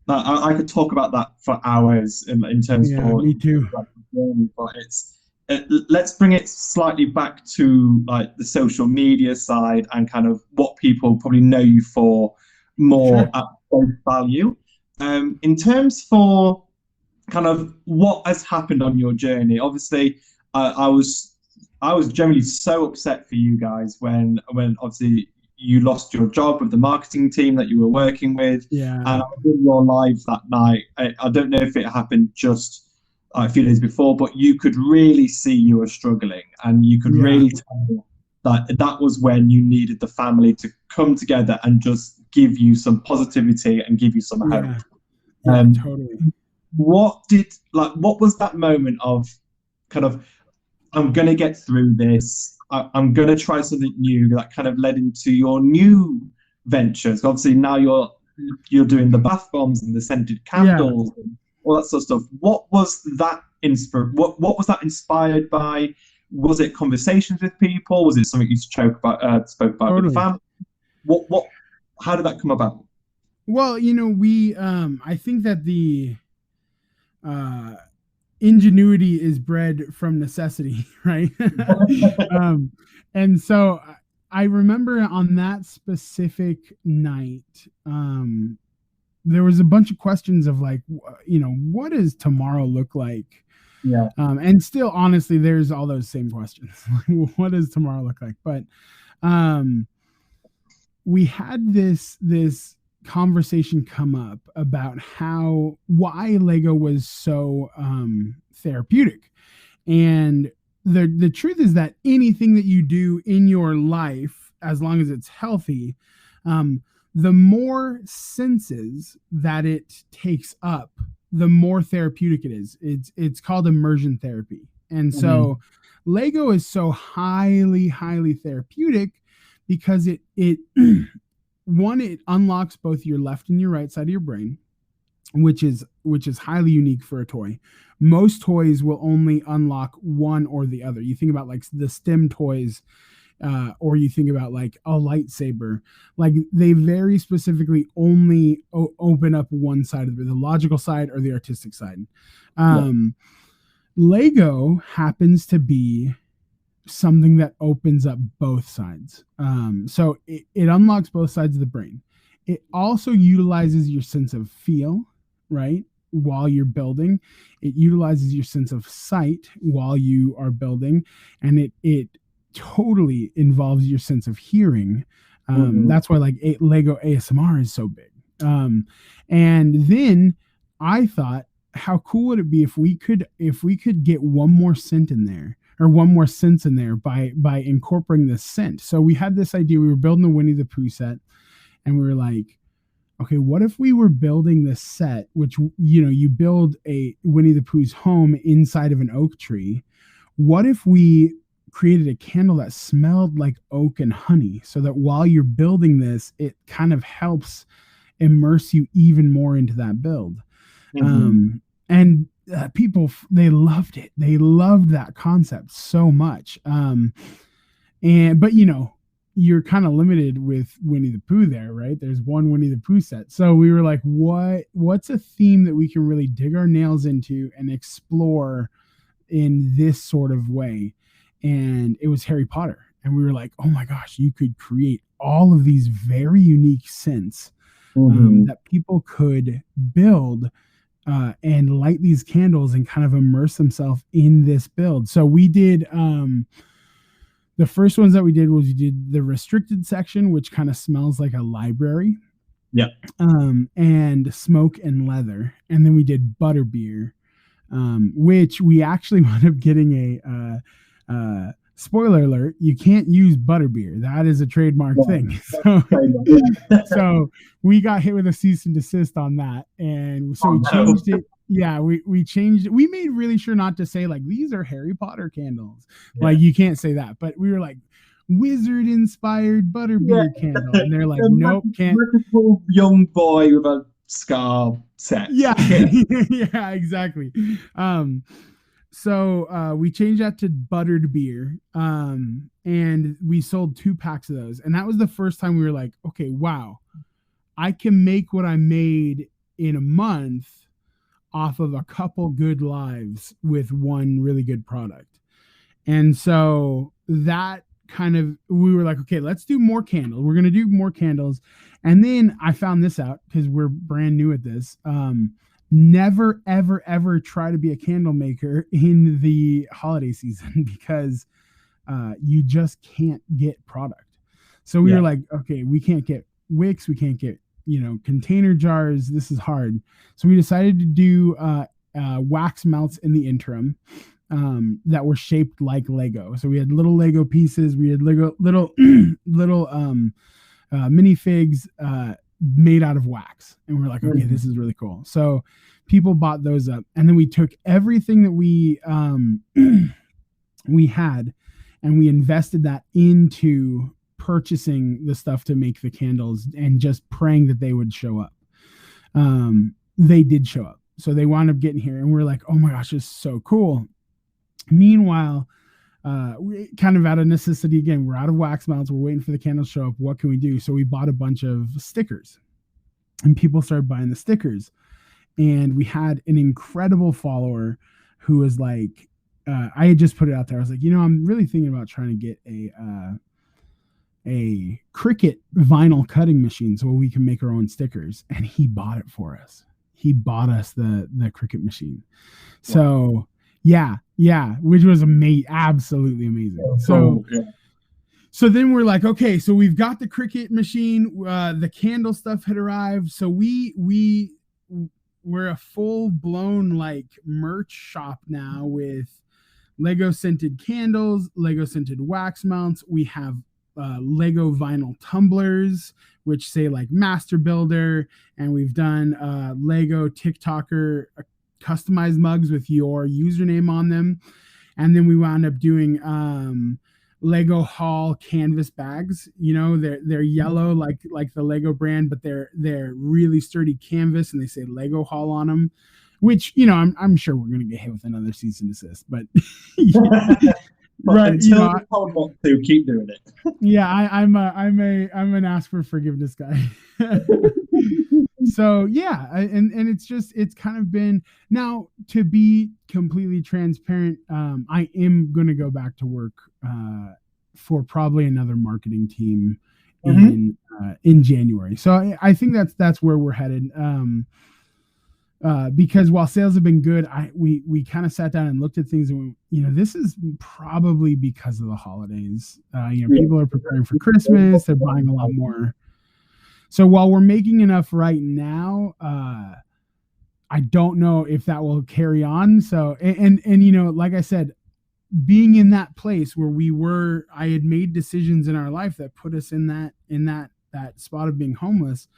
I could talk about that for hours in terms of me too. But let's bring it slightly back to like the social media side and kind of what people probably know you for more at face value. In terms for kind of what has happened on your journey, obviously, I was generally so upset for you guys when obviously you lost your job with the marketing team that you were working with. Yeah. And I was in your live that night. I don't know if it happened just a few days before, but you could really see you were struggling, and you could really tell that was when you needed the family to come together and just give you some positivity and give you some hope. Totally. What was that moment of kind of, I'm going to get through this, I'm going to try something new, that kind of led into your new ventures? Obviously now you're doing the bath bombs and the scented candles and all that sort of stuff. What was that what was that inspired by? Was it conversations with people? Was it something you spoke about with family? How did that come about? Well, we I think that the ingenuity is bred from necessity, right? And so I remember on that specific night, there was a bunch of questions of like, what does tomorrow look like? Yeah. And still, honestly, there's all those same questions. What does tomorrow look like? But we had this conversation come up about why Lego was so therapeutic. And the truth is that anything that you do in your life, as long as it's healthy, the more senses that it takes up, the more therapeutic it is. It's called immersion therapy. And so Lego is so highly, highly therapeutic because it one, it unlocks both your left and your right side of your brain. which is highly unique for a toy. Most toys will only unlock one or the other. You think about like the STEM toys, or you think about like a lightsaber, like they very specifically only open up one side of the logical side or the artistic side. Um, Lego happens to be something that opens up both sides. So it unlocks both sides of the brain. It also utilizes your sense of feel, right? While you're building, it utilizes your sense of sight while you are building, and it totally involves your sense of hearing. That's why like Lego ASMR is so big. And then I thought, how cool would it be if we could get one more scent in there, or one more sense in there by incorporating this scent. So we had this idea. We were building the Winnie the Pooh set, and we were like, okay, what if we were building this set, which, you build a Winnie the Pooh's home inside of an oak tree. What if we created a candle that smelled like oak and honey, so that while you're building this, it kind of helps immerse you even more into that build. And people, they loved it. They loved that concept so much. But you're kind of limited with Winnie the Pooh there, right? There's one Winnie the Pooh set. So we were like, what's a theme that we can really dig our nails into and explore in this sort of way? And it was Harry Potter. And we were like, oh my gosh, you could create all of these very unique scents that people could build and light these candles and kind of immerse themselves in this build. So we did the first ones that we did was we did the restricted section, which kind of smells like a library. Yeah. And smoke and leather. And then we did butterbeer, which we actually wound up getting a spoiler alert, you can't use butterbeer. That is a trademark thing. So we got hit with a cease and desist on that. And so we changed it. Yeah, we changed it. We made really sure not to say like, these are Harry Potter candles. Like you can't say that. But we were like, wizard inspired butterbeer candle. And they're like, nope, can't. Young boy with a scar set. Yeah. Yeah, exactly. So we changed that to buttered beer, and we sold 2 packs of those. And that was the first time we were like, okay, wow, I can make what I made in a month off of a couple good lives with one really good product. And so that we were like, okay, let's do more candles. We're going to do more candles. And then I found this out because we're brand new at this. Never, ever, ever try to be a candle maker in the holiday season because you just can't get product. So we were like, okay, we can't get wicks. We can't get, container jars. This is hard. So we decided to do wax melts in the interim that were shaped like Lego. So we had little Lego pieces. We had little minifigs made out of wax, and we're like, okay, this is really cool. So people bought those up, and then we took everything that we had, and we invested that into purchasing the stuff to make the candles, and just praying that they would show up. They did show up, so they wound up getting here, and we're like, oh my gosh, this is so cool. Meanwhile, we kind of out of necessity again, we're out of wax melts, we're waiting for the candles to show up. What can we do? So we bought a bunch of stickers, and people started buying the stickers, and we had an incredible follower who was like, I had just put it out there, I was like, I'm really thinking about trying to get a Cricut vinyl cutting machine so we can make our own stickers. And he bought it for us. He bought us the Cricut machine. So yeah, which was absolutely amazing. So then we're like, okay, so we've got the Cricut machine, the candle stuff had arrived. So we're a full blown like merch shop now with Lego scented candles, Lego scented wax mounts. We have Lego vinyl tumblers, which say like Master Builder, and we've done Lego TikToker customized mugs with your username on them. And then we wound up doing Lego Haul canvas bags. You know, they're yellow like the Lego brand, but they're really sturdy canvas, and they say Lego Haul on them. Which, you know, I'm sure we're gonna get hit with another cease and desist, but But right, you until know, you're told not to, keep doing it. yeah, I'm an ask for forgiveness guy. So yeah, and it's kind of been, now to be completely transparent, I am gonna go back to work for probably another marketing team in January. So I think that's where we're headed. Because while sales have been good, we kind of sat down and looked at things, and we, you know, this is probably because of the holidays. You know, people are preparing for Christmas, they're buying a lot more. So while we're making enough right now, I don't know if that will carry on. So and you know, like I said, being in that place where I had made decisions in our life that put us in that spot of being homeless.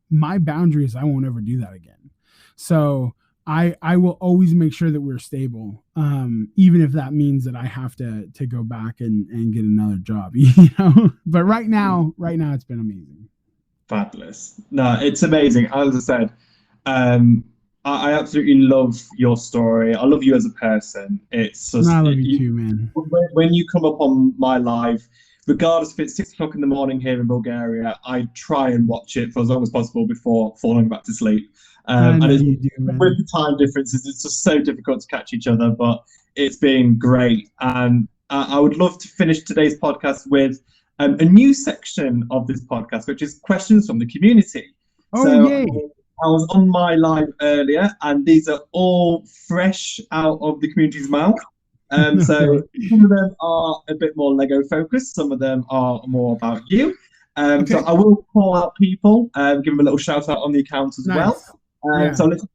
My boundary is I won't ever do that again. So I will always make sure that we're stable, even if that means that I have to go back and get another job, you know. But right now it's been amazing. Fabulous. No, it's amazing. As I said, I absolutely love your story. I love you as a person. It's No, just I love you too, man. when you come up on my live, regardless if it's 6 o'clock in the morning here in Bulgaria, I try and watch it for as long as possible before falling back to sleep. I know And it's, you do, with man. the time differences, it's just so difficult to catch each other. But it's been great, and I would love to finish today's podcast with a new section of this podcast, which is questions from the community. Oh, So yay. I was on my live earlier, and these are all fresh out of the community's mouth. Okay. So some of them are a bit more Lego focused, some of them are more about you. So Okay. I will call out people, give them a little shout out on the account as well. Nice. Yeah. So let's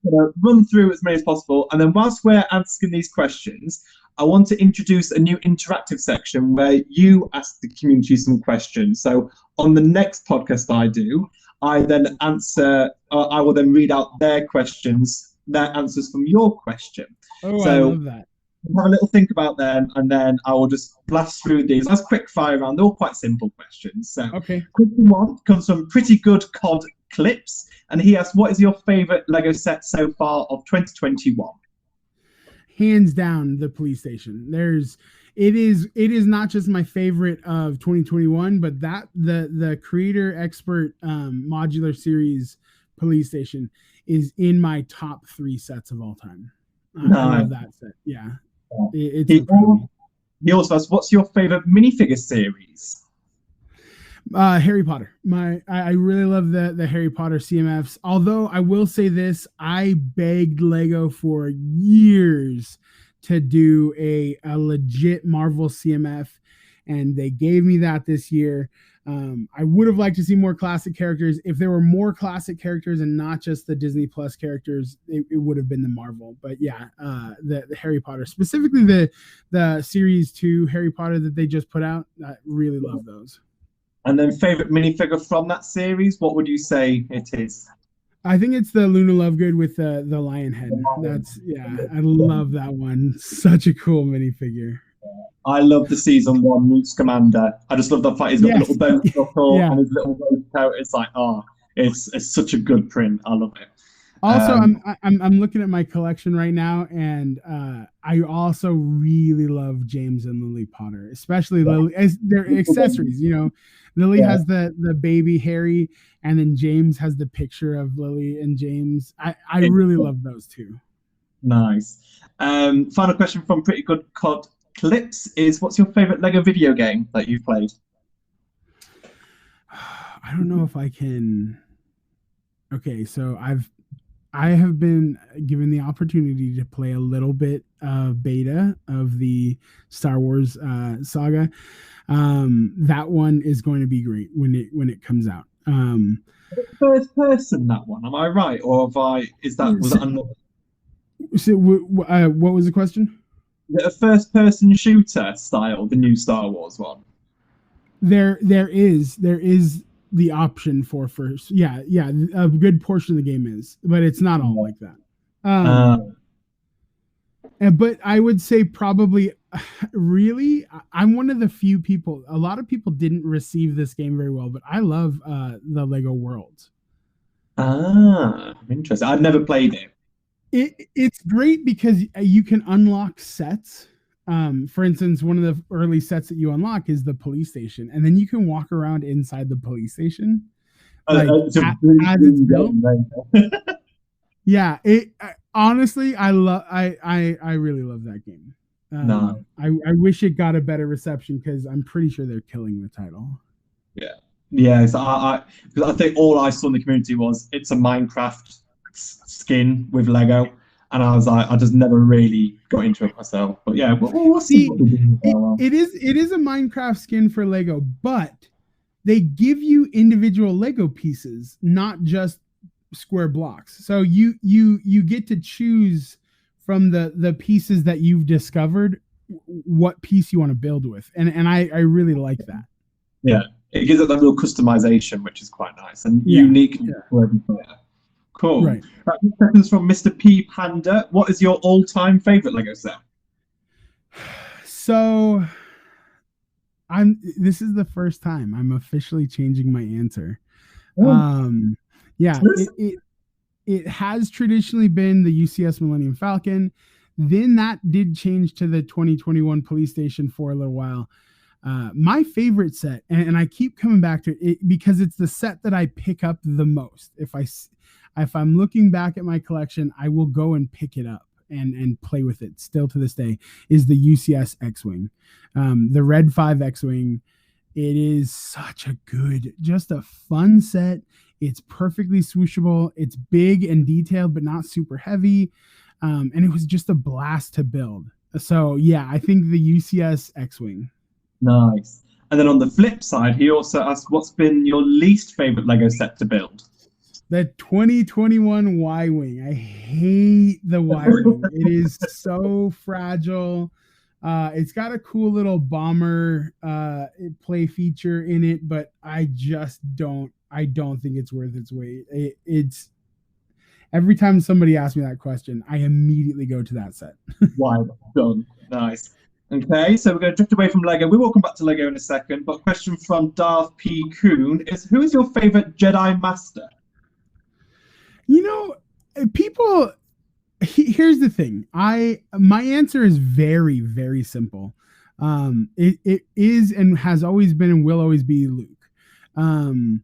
run through as many as possible. And then whilst we're asking these questions, I want to introduce a new interactive section where you ask the community some questions. So on the next podcast I do, I then answer, I will then read out their questions, their answers from your question. Oh, I So love that. have a little think about them, and then I will just blast through these. That's quick fire round. They're all quite simple questions. So, Okay. question one comes from Pretty Good Cod Clips, and he asks, "What is your favourite Lego set so far of 2021?" Hands down, the police station. It is not just my favorite of 2021, but that the creator expert modular series police station is in my top 3 sets of all time. I love that set. Yeah. It's incredible. He also asks, "What's your favourite minifigure series?" Harry Potter. I really love the Harry Potter CMFs. Although I will say this, I begged Lego for years to do a legit Marvel CMF, and they gave me that this year. I would have liked to see more classic characters. If there were more classic characters and not just the Disney Plus characters, it would have been the Marvel. But yeah, the Harry Potter, specifically the series 2 Harry Potter that they just put out, I really love those. And then favourite minifigure from that series, what would you say it is? I think it's the Luna Lovegood with the lion head. That's, yeah, I love that one. Such a cool minifigure. I love the season 1 Newt Scamander. I just love the fact he's got Yes. the little bone buckle Yeah. and his little waistcoat. It's like, it's such a good print. I love it. Also, I'm looking at my collection right now, and I also really love James and Lily Potter, especially Lily as their accessories. You know, Lily has the baby Harry, and then James has the picture of Lily and James. I really love those two. Nice. Final question from Pretty Good Cod Clips is, what's your favorite Lego video game that you've played? I don't know if I can. Okay, so I have been given the opportunity to play a little bit of beta of the Star Wars saga. That one is going to be great when it comes out. First person, that one, am I right? Or was that another? So, what was the question? Is it a first person shooter style, the new Star Wars one? There is the option for first. Yeah, a good portion of the game is, but it's not all like that. But I would say probably really I'm one of the few people. A lot of people didn't receive this game very well, but I love the Lego Worlds. Ah, interesting. I've never played it. It's great because you can unlock sets. For instance, one of the early sets that you unlock is the police station, and then you can walk around inside the police station, like It's a as it's dream built. game, right? Yeah, it honestly, I really love that game. No. I wish it got a better reception because I'm pretty sure they're killing the title. Yeah. Yeah. So because I think all I saw in the community was it's a Minecraft skin with Lego, and I was like, I just never really got into it myself. But yeah, we'll see See, what they do. it is a Minecraft skin for Lego, but they give you individual Lego pieces, not just square blocks. So you get to choose from the pieces that you've discovered what piece you want to build with, and I really like that. Yeah, it gives it that little customization, which is quite nice and Yeah, unique yeah, for every player. Cool. right. Right, this question's from Mr. P Panda. What is your all-time favorite Lego set? So I'm. This is the first time I'm officially changing my answer. Oh, Um, yeah, it has traditionally been the UCS Millennium Falcon. Then that did change to the 2021 police station for a little while. My favorite set, and I keep coming back to it because it's the set that I pick up the most. If I'm looking back at my collection, I will go and pick it up and play with it still to this day. Is the UCS X-wing, the Red 5 X-wing. It is such a good, just a fun set. It's perfectly swooshable. It's big and detailed, but not super heavy. And it was just a blast to build. So yeah, I think the UCS X-wing. nice. And then on the flip side, he also asked, "What's been your least favorite Lego set to build?" The 2021 Y Wing. I hate the Y Wing. It is so fragile. It's got a cool little bomber play feature in it, but I just don't. I don't think it's worth its weight. It's every time somebody asks me that question, I immediately go to that set. Why done? Nice. Okay, so we're going to drift away from Lego. We will come back to Lego in a second. But question from Darth P. Coon is: Who is your favorite Jedi Master? You know, people. Here's the thing. My answer is very very simple. It is and has always been and will always be Luke. Um,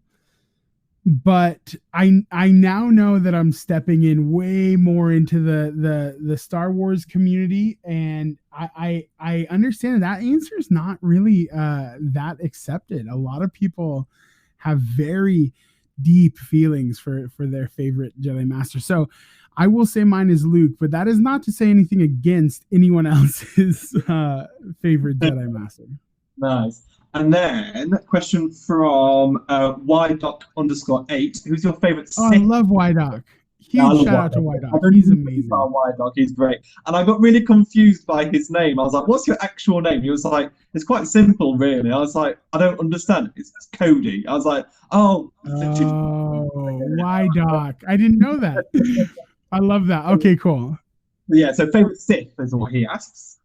but I now know that I'm stepping in way more into the Star Wars community, and I understand that answer is not really that accepted. A lot of people have very deep feelings for their favorite Jedi Master. So I will say mine is Luke, but that is not to say anything against anyone else's favorite Jedi Master. Nice. And then question from ydoc_8. Who's your favorite Oh, I Sith? love Wydock. Yeah, I Huge love shout out to Ydoc. I Wydock. don't He's even think amazing. about Ydoc. He's great. And I got really confused by his name. I was like, "What's your actual name?" He was like, "It's quite simple, really." I was like, "I don't understand. It's Cody." I was like, "Oh, Oh, Wydock. I didn't know that. I love that. Okay, cool. yeah." So favorite Sith is what he asks.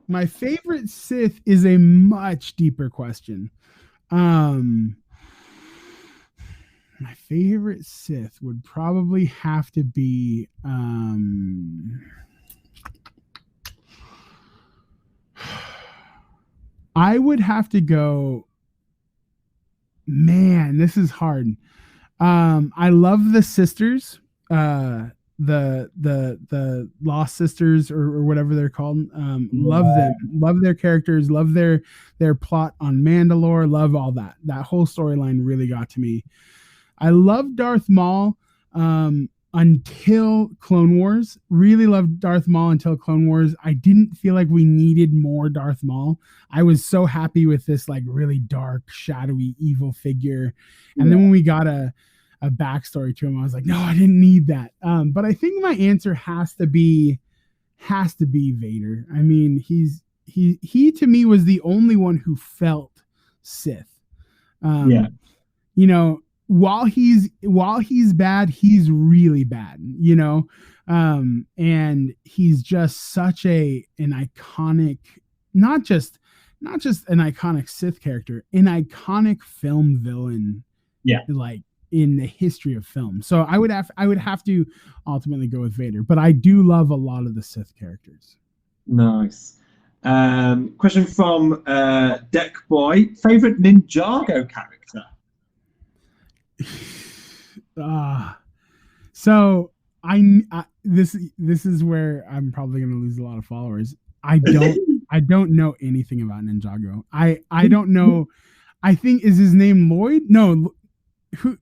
My favorite Sith is a much deeper question. Um, my favorite Sith would probably have to be I would have to go, man, this is hard. I love the sisters, the Lost Sisters or whatever they're called. Love them, love their characters, love their plot on Mandalore, love all that. That whole storyline really got to me. I love Darth Maul until Clone Wars. Really loved Darth Maul until Clone Wars. I didn't feel like we needed more Darth Maul. I was so happy with this like really dark, shadowy, evil figure. And then when we got a backstory to him, I was like, no, I didn't need that. But I think my answer has to be Vader. I mean, he to me was the only one who felt Sith. Yeah. You know, while he's bad, he's really bad, and he's just such an iconic, not just an iconic Sith character, an iconic film villain, Yeah. like in the history of film. So I would have to ultimately go with Vader, but I do love a lot of the Sith characters. Nice. Question from Deck Boy. Favorite Ninjago character? So I this is where I'm probably going to lose a lot of followers. I don't know anything about Ninjago. I don't know. I think, is his name Lloyd? No, who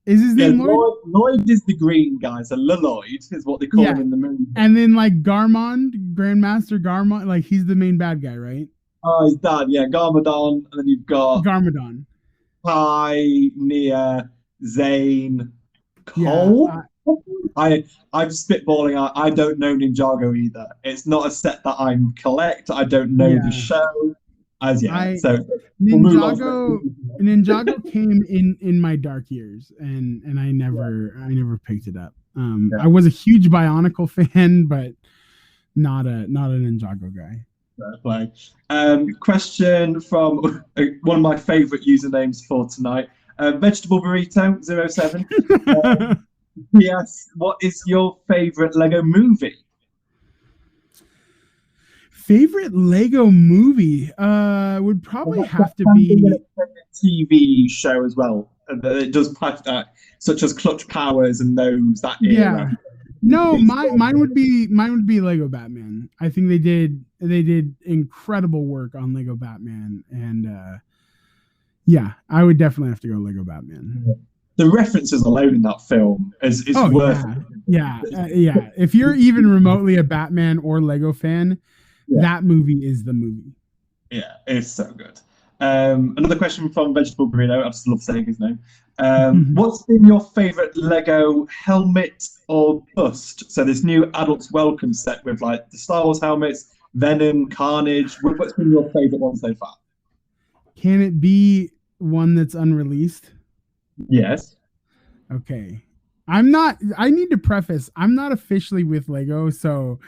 is his name? Lloyd? Lloyd is the green guy. So Lloyd is what they call him in the movie. And then like Garmond, Grandmaster Garmond, like he's the main bad guy, right? Oh, his dad, yeah, Garmadon, and then you've got Garmadon, Kai, Nia, Zane, Cole. Yeah, I'm spitballing. I don't know Ninjago either. It's not a set that I'm collect. I don't know the show as yet. So Ninjago came in my dark years, and I never picked it up. I was a huge Bionicle fan, but not a Ninjago guy. Play. Question from one of my favorite usernames for tonight. Vegetable Burrito 07. Yes, what is your favorite Lego movie? Favorite Lego movie would probably have to be a TV show as well. It does such as Clutch Powers and those that era. No, mine would be Lego Batman. I think they did incredible work on Lego Batman, and I would definitely have to go Lego Batman. The references alone in that film is worth it. Yeah. If you're even remotely a Batman or Lego fan, that movie is the movie. Yeah, it's so good. Another question from Vegetable Burrito. I just love saying his name. What's been your favorite Lego helmet or bust? So this new Adults Welcome set with like the Star Wars helmets, Venom, Carnage. What's been your favorite one so far? Can it be one that's unreleased? Yes. Okay. I need to preface, I'm not officially with Lego, so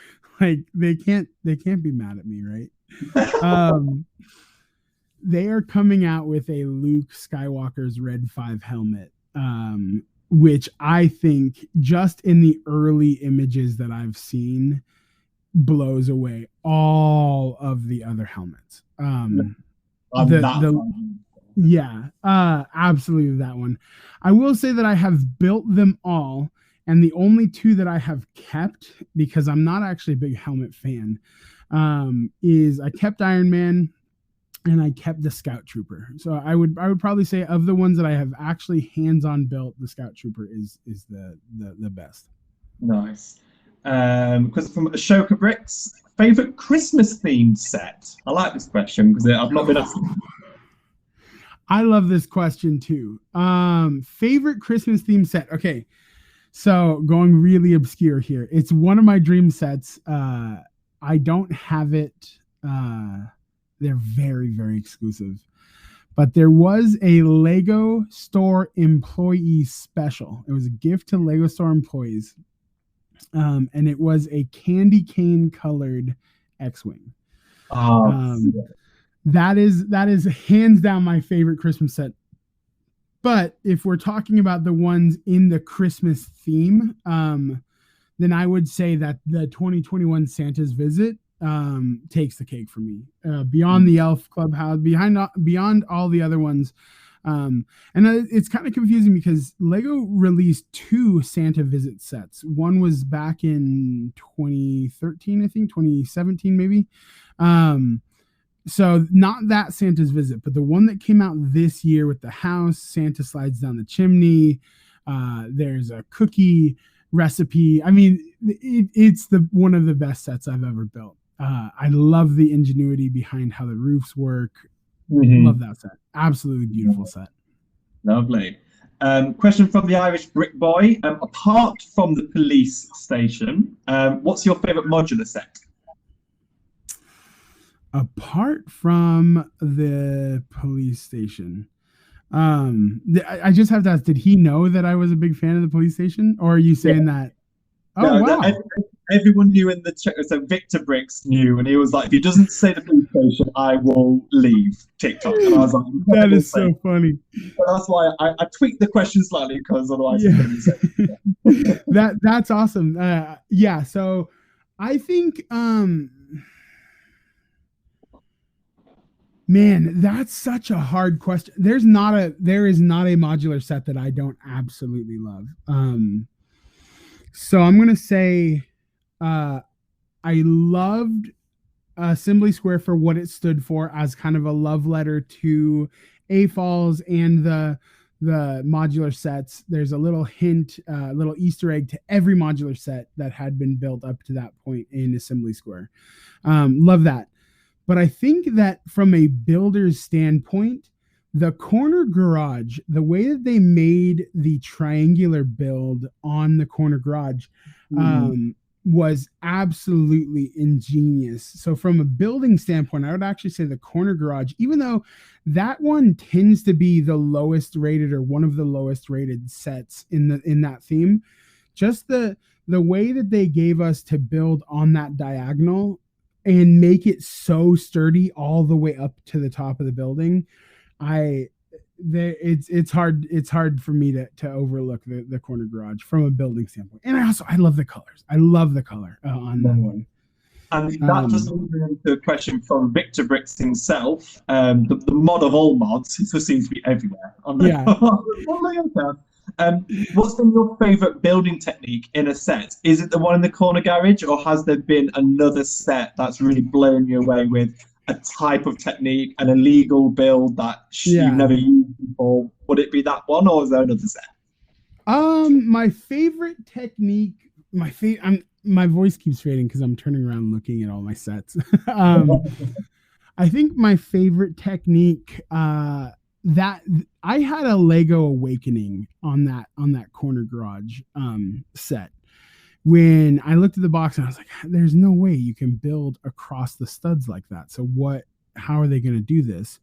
like they can't be mad at me, right? They are coming out with a Luke Skywalker's Red 5 helmet, which I think just in the early images that I've seen blows away all of the other helmets. Absolutely that one. I will say that I have built them all, and the only two that I have kept, because I'm not actually a big helmet fan, is I kept Iron Man and I kept the Scout Trooper. So I would probably say of the ones that I have actually hands-on built, the Scout Trooper is the best. Nice. Because from Ashoka Bricks, favorite Christmas themed set. I like this question because I've not been asked. I love this question too. Favorite Christmas themed set. Okay, so going really obscure here. It's one of my dream sets. I don't have it. They're very, very exclusive. But there was a Lego Store employee special. It was a gift to Lego Store employees. And it was a candy cane colored X-Wing. That is hands down my favorite Christmas set. But if we're talking about the ones in the Christmas theme, then I would say that the 2021 Santa's Visit takes the cake for me. Beyond the Elf Clubhouse, beyond all the other ones. And it's kind of confusing because Lego released 2 Santa Visit sets. One was back in 2013, I think, 2017 maybe. So not that Santa's Visit, but the one that came out this year with the house, Santa slides down the chimney. There's a cookie recipe. I mean, it's one of the best sets I've ever built. I love the ingenuity behind how the roofs work. Love that set. Absolutely beautiful set. Lovely. Question from the Irish Brick Boy. Apart from the police station, what's your favorite modular set? Apart from the police station, I just have to ask, did he know that I was a big fan of the police station, or are you saying that? Oh No, wow. everyone knew in the chat. So Victor Bricks knew, and he was like, "If he doesn't say the police station, I will leave TikTok." And I was like, That "Incredible is thing." so funny. So that's why I tweaked the question slightly because otherwise it's Yeah. going to be so. That's awesome. Yeah, so I think man, that's such a hard question. There is not a modular set that I don't absolutely love. So I'm going to say uh I loved Assembly Square for what it stood for as kind of a love letter to AFALs and the modular sets. There's a little hint, little Easter egg to every modular set that had been built up to that point in Assembly Square. Love that. But I think that from a builder's standpoint, the corner garage, the way that they made the triangular build on the corner garage, Mm, um, was absolutely ingenious. So from a building standpoint, I would actually say the corner garage, even though that one tends to be the lowest rated or one of the lowest rated sets in that theme, just the way that they gave us to build on that diagonal and make it so sturdy all the way up to the top of the building, I it's hard for me to overlook the corner garage from a building standpoint. And I love the colors. I love the color on that no. one. And that just Um, leads me into a question from Victor Bricks himself. The mod of all mods, it just seems to be everywhere on the yeah. account. What's been your favourite building technique in a set? Is it the one in the corner garage, or has there been another set that's really blown you away with a type of technique, an illegal build that you've Yeah. never used before? Would it be that one, or is there another set? My favorite technique, my voice keeps fading because I'm turning around looking at all my sets. I think my favorite technique that I had a Lego awakening on that corner garage set when I looked at the box and I was like, there's no way you can build across the studs like that. So how are they going to do this?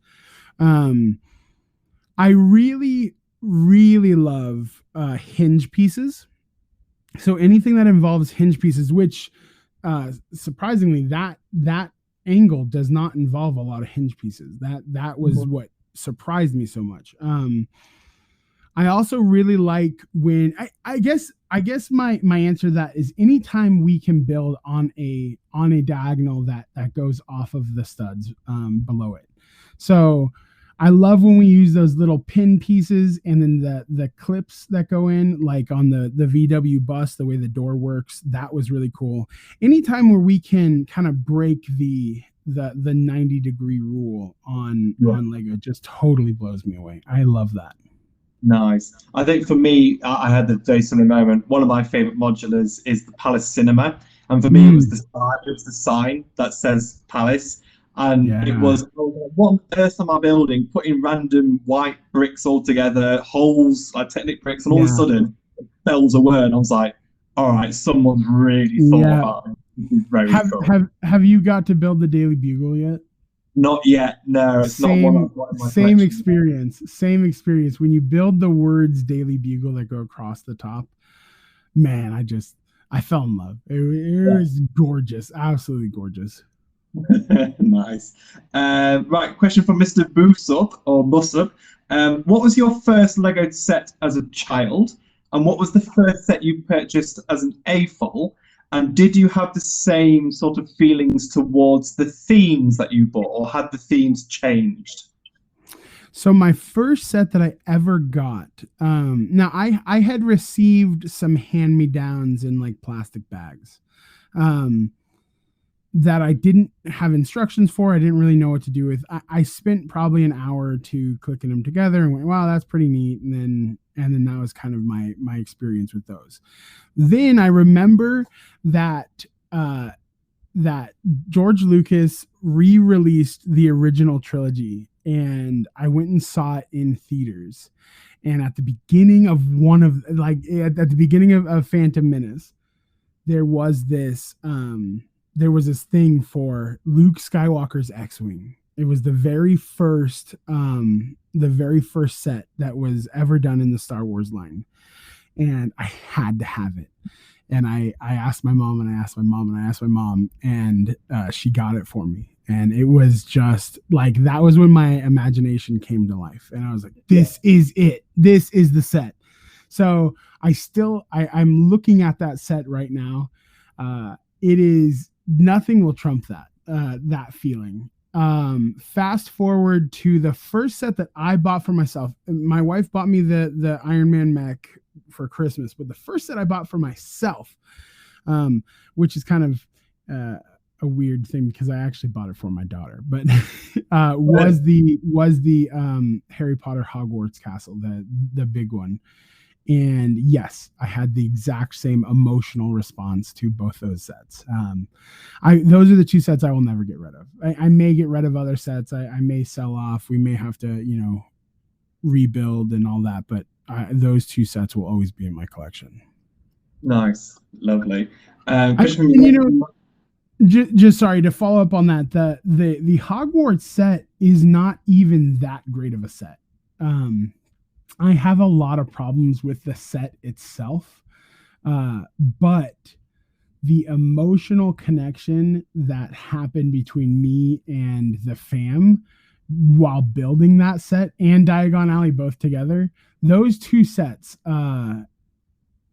Um, I really love hinge pieces. So anything that involves hinge pieces, which surprisingly that angle does not involve a lot of hinge pieces. That was what surprised me so much. I also really like when I guess my answer to that is anytime we can build on a diagonal that goes off of the studs below it. So I love when we use those little pin pieces and then the clips that go in, like on the VW bus, the way the door works. That was really cool. Anytime where we can kind of break the 90-degree rule Yeah. on Lego just totally blows me away. I love that. Nice. I think for me, I had the very similar moment. One of my favorite modulars is the Palace Cinema, and for me, it was Mm, the sign. It was the sign that says Palace, and it yeah. was what on earth am I building? Putting random white bricks all together, holes like Technic bricks, and all of a Yeah. sudden, bells a word. And I was like, "All right, someone's really thought Yeah. about it. This is very cool." Have you got to build the Daily Bugle yet? Not yet. No, it's not one Same I've got in my same collection. experience. Same experience. When you build the words Daily Bugle that go across the top, man, I fell in love. It was gorgeous, absolutely gorgeous. Nice. Right, question from Mr. Boosop or Busup. What was your first Lego set as a child? And what was the first set you purchased as an AFOL? And did you have the same sort of feelings towards the themes that you bought, or had the themes changed? So my first set that I ever got, now I had received some hand me downs in like plastic bags. Um, that I didn't have instructions for. I didn't really know what to do with. I spent probably an hour or two clicking them together and went, wow, that's pretty neat. And then that was kind of my experience with those. Then I remember that that George Lucas re-released the original trilogy, and I went and saw it in theaters. And at the beginning of at the beginning of Phantom Menace, there was this there was this thing for Luke Skywalker's X-wing, It was the very first set that was ever done in the Star Wars line, and I had to have it. And I asked my mom, and I asked my mom, and I asked my mom, and she got it for me. And it was just like, that was when my imagination came to life. And I was like, this is it. This is the set. So I'm looking at that set right now. It is, nothing will trump that feeling. Fast forward to the first set that I bought for myself. My wife bought me the Iron Man mech for Christmas, but the first set I bought for myself, which is kind of a weird thing because I actually bought it for my daughter, but was the Harry Potter Hogwarts castle, the big one. And yes, I had the exact same emotional response to both those sets. Those are the two sets I will never get rid of. I may get rid of other sets. I may sell off. We may have to, rebuild and all that. But those two sets will always be in my collection. Nice, lovely. Just sorry to follow up on that. The Hogwarts set is not even that great of a set. I have a lot of problems with the set itself, but the emotional connection that happened between me and the fam while building that set and Diagon Alley both together, those two sets,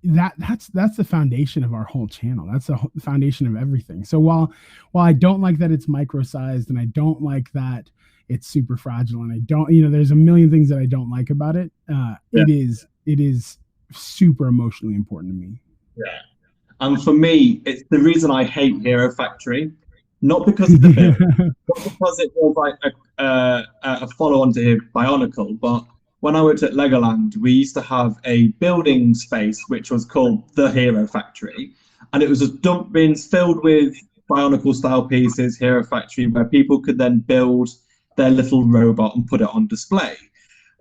that's the foundation of our whole channel. That's the foundation of everything. So while I don't like that it's micro-sized, and I don't like that it's super fragile, and I don't, there's a million things that I don't like about it. It is super emotionally important to me. Yeah. And for me, it's the reason I hate Hero Factory, not because of the build, not because it was like a follow-on to Bionicle, but when I worked at Legoland, we used to have a building space which was called the Hero Factory, and it was just dump bins filled with Bionicle style pieces, Hero Factory, where people could then build their little robot and put it on display.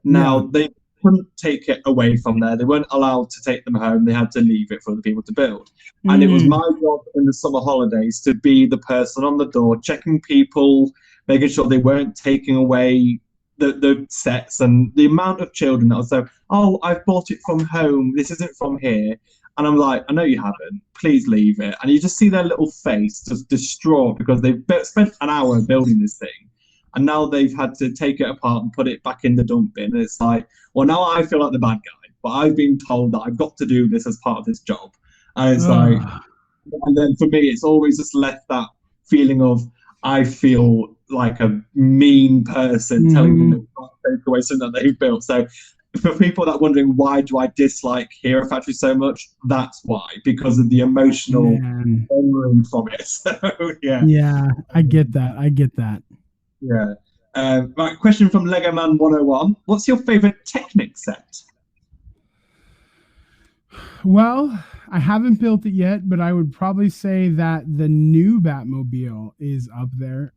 Now, they couldn't take it away from there. They weren't allowed to take them home. They had to leave it for the people to build. And it was my job in the summer holidays to be the person on the door, checking people, making sure they weren't taking away the sets. And the amount of children that was like, oh, I've bought it from home. This isn't from here. And I'm like, I know you haven't. Please leave it. And you just see their little face just distraught because they've spent an hour building this thing. And now they've had to take it apart and put it back in the dump bin. And it's like, well, now I feel like the bad guy, but I've been told that I've got to do this as part of this job. And it's like, and then for me, it's always just left that feeling of, I feel like a mean person telling them they've got to take away something that they've built. So for people that are wondering, why do I dislike Hero Factory so much? That's why, because of the emotional memory from it. So, yeah. Yeah, I get that. Yeah. Right, question from Lego Man 101. What's your favorite Technic set? Well, I haven't built it yet, but I would probably say that the new Batmobile is up there.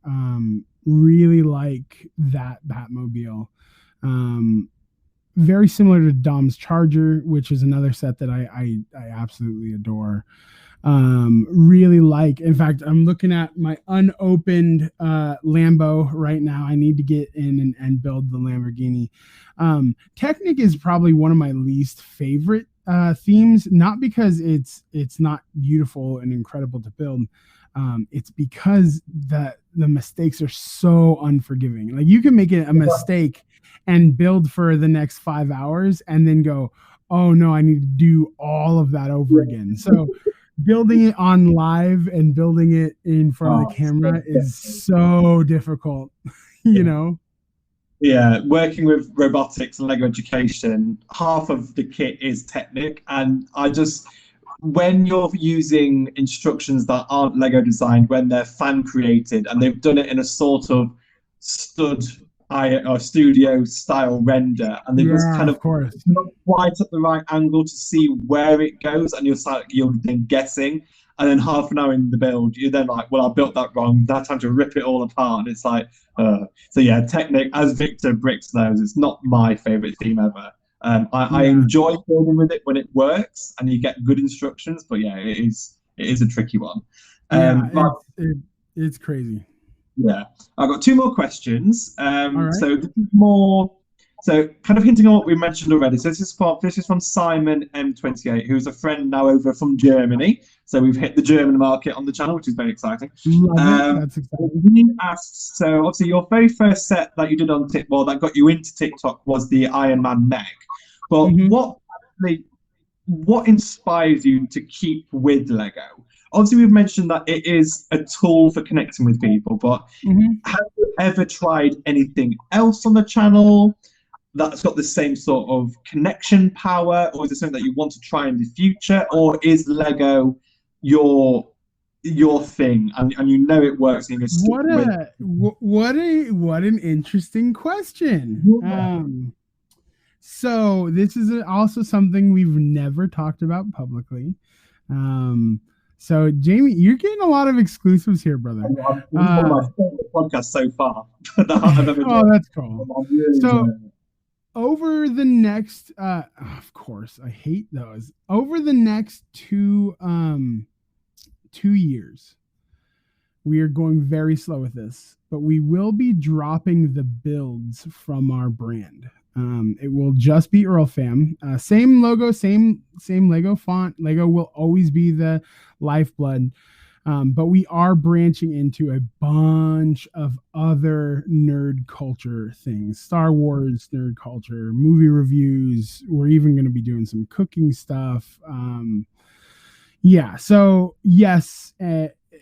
Really like that Batmobile. Very similar to Dom's Charger, which is another set that I absolutely adore. Really like, in fact, I'm looking at my unopened Lambo right now. I need to get in and build the Lamborghini. Technic is probably one of my least favorite themes, not because it's not beautiful and incredible to build. It's because the mistakes are so unforgiving. Like, you can make a mistake and build for the next 5 hours and then go, oh no, I need to do all of that over again. So building it on live and building it in front of the camera is so difficult, you know? Yeah, working with robotics and Lego Education, half of the kit is Technic. And when you're using instructions that aren't Lego designed, when they're fan created and they've done it in a sort of studio style render, and they've just kind of not quite at the right angle to see where it goes, and you're then guessing, and then half an hour in the build, you're then like, well, I built that wrong. Now time to rip it all apart, and it's like, so yeah, Technic, as Victor Bricks knows, it's not my favorite theme ever. I enjoy building with it when it works and you get good instructions, but yeah, it is a tricky one. It's crazy. Yeah, I've got two more questions. All right. So this is more, so kind of hinting on what we mentioned already. So this is from Simon M28, who's a friend now over from Germany. So we've hit the German market on the channel, which is very exciting. Love it. Um, That's exciting. he asks, so obviously your very first set that you did on TikTok, well, that got you into TikTok was the Iron Man mech. But Hmm. what inspires you to keep with Lego? Obviously, we've mentioned that it is a tool for connecting with people, but Hmm. have you ever tried anything else on the channel that's got the same sort of connection power, or is it something that you want to try in the future, or is Lego your your thing and you know it works and you're going to stick with What an interesting question. it? So this is also something we've never talked about publicly. Um, so Jamie, you're getting a lot of exclusives here, brother. This is one of Uh, my favorite podcasts so far that I've ever oh, done. that's cool. I'm really So enjoying it. over the next, of course, I hate those. Over the next 2 years, we are going very slow with this, but we will be dropping the builds from our brand. It will just be EARLFAM. Same logo, same Lego font. Lego will always be the lifeblood. But we are branching into a bunch of other nerd culture things. Star Wars nerd culture, movie reviews. We're even going to be doing some cooking stuff. Yeah. So yes,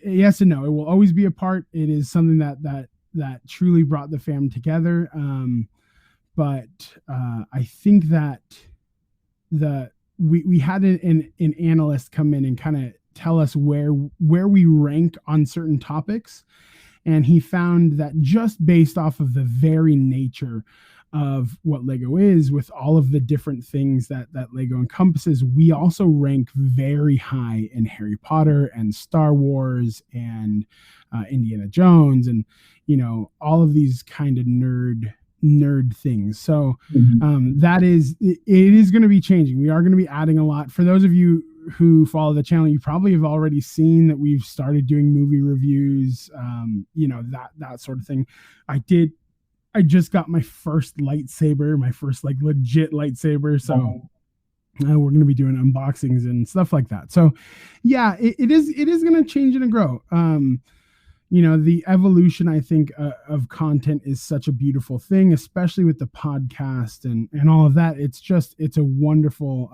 yes and no. It will always be a part. It is something that truly brought the fam together. But I think that we had an analyst come in and kind of tell us where we rank on certain topics, and he found that just based off of the very nature of what Lego is, with all of the different things that Lego encompasses, we also rank very high in Harry Potter and Star Wars and Indiana Jones, and all of these kind of nerd things. So that it is going to be changing. We are going to be adding a lot. For those of you who follow the channel, you probably have already seen that we've started doing movie reviews, that sort of thing. I just got my first lightsaber, my first like legit lightsaber. So we're going to be doing unboxings and stuff like that. So yeah, it is going to change and grow. The evolution, I think, of content is such a beautiful thing, especially with the podcast and all of that. It's a wonderful,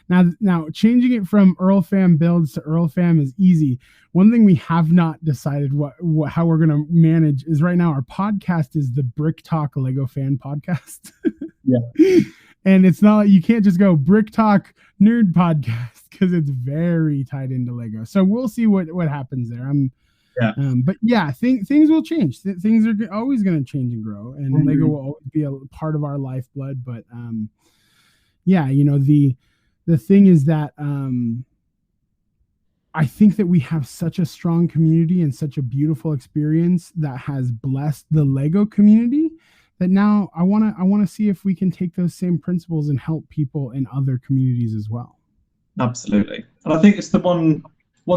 now changing it from EARLFAM builds to EARLFAM is easy. One thing we have not decided how we're going to manage is right now our podcast is the Brick Talk Lego Fan Podcast. Yeah. And it's not like you can't just go Brick Talk Nerd Podcast because it's very tied into Lego. So we'll see what happens there. Yeah. But yeah, things will change. Things are always going to change and grow, and Lego will always be a part of our lifeblood. But yeah, the thing is that I think that we have such a strong community and such a beautiful experience that has blessed the Lego community that now I want to see if we can take those same principles and help people in other communities as well. Absolutely. And I think it's the one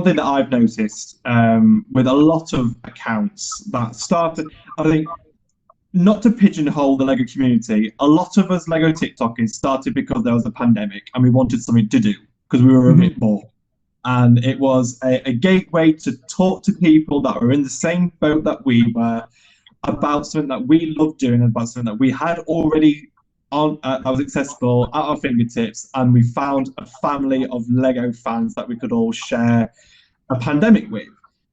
thing that I've noticed with a lot of accounts that started, I think, not to pigeonhole the Lego community, a lot of us Lego TikTokers started because there was a pandemic and we wanted something to do because we were a bit bored. And it was a gateway to talk to people that were in the same boat that we were about something that we loved doing, about something that we had already on that was accessible at our fingertips, and we found a family of Lego fans that we could all share a pandemic with.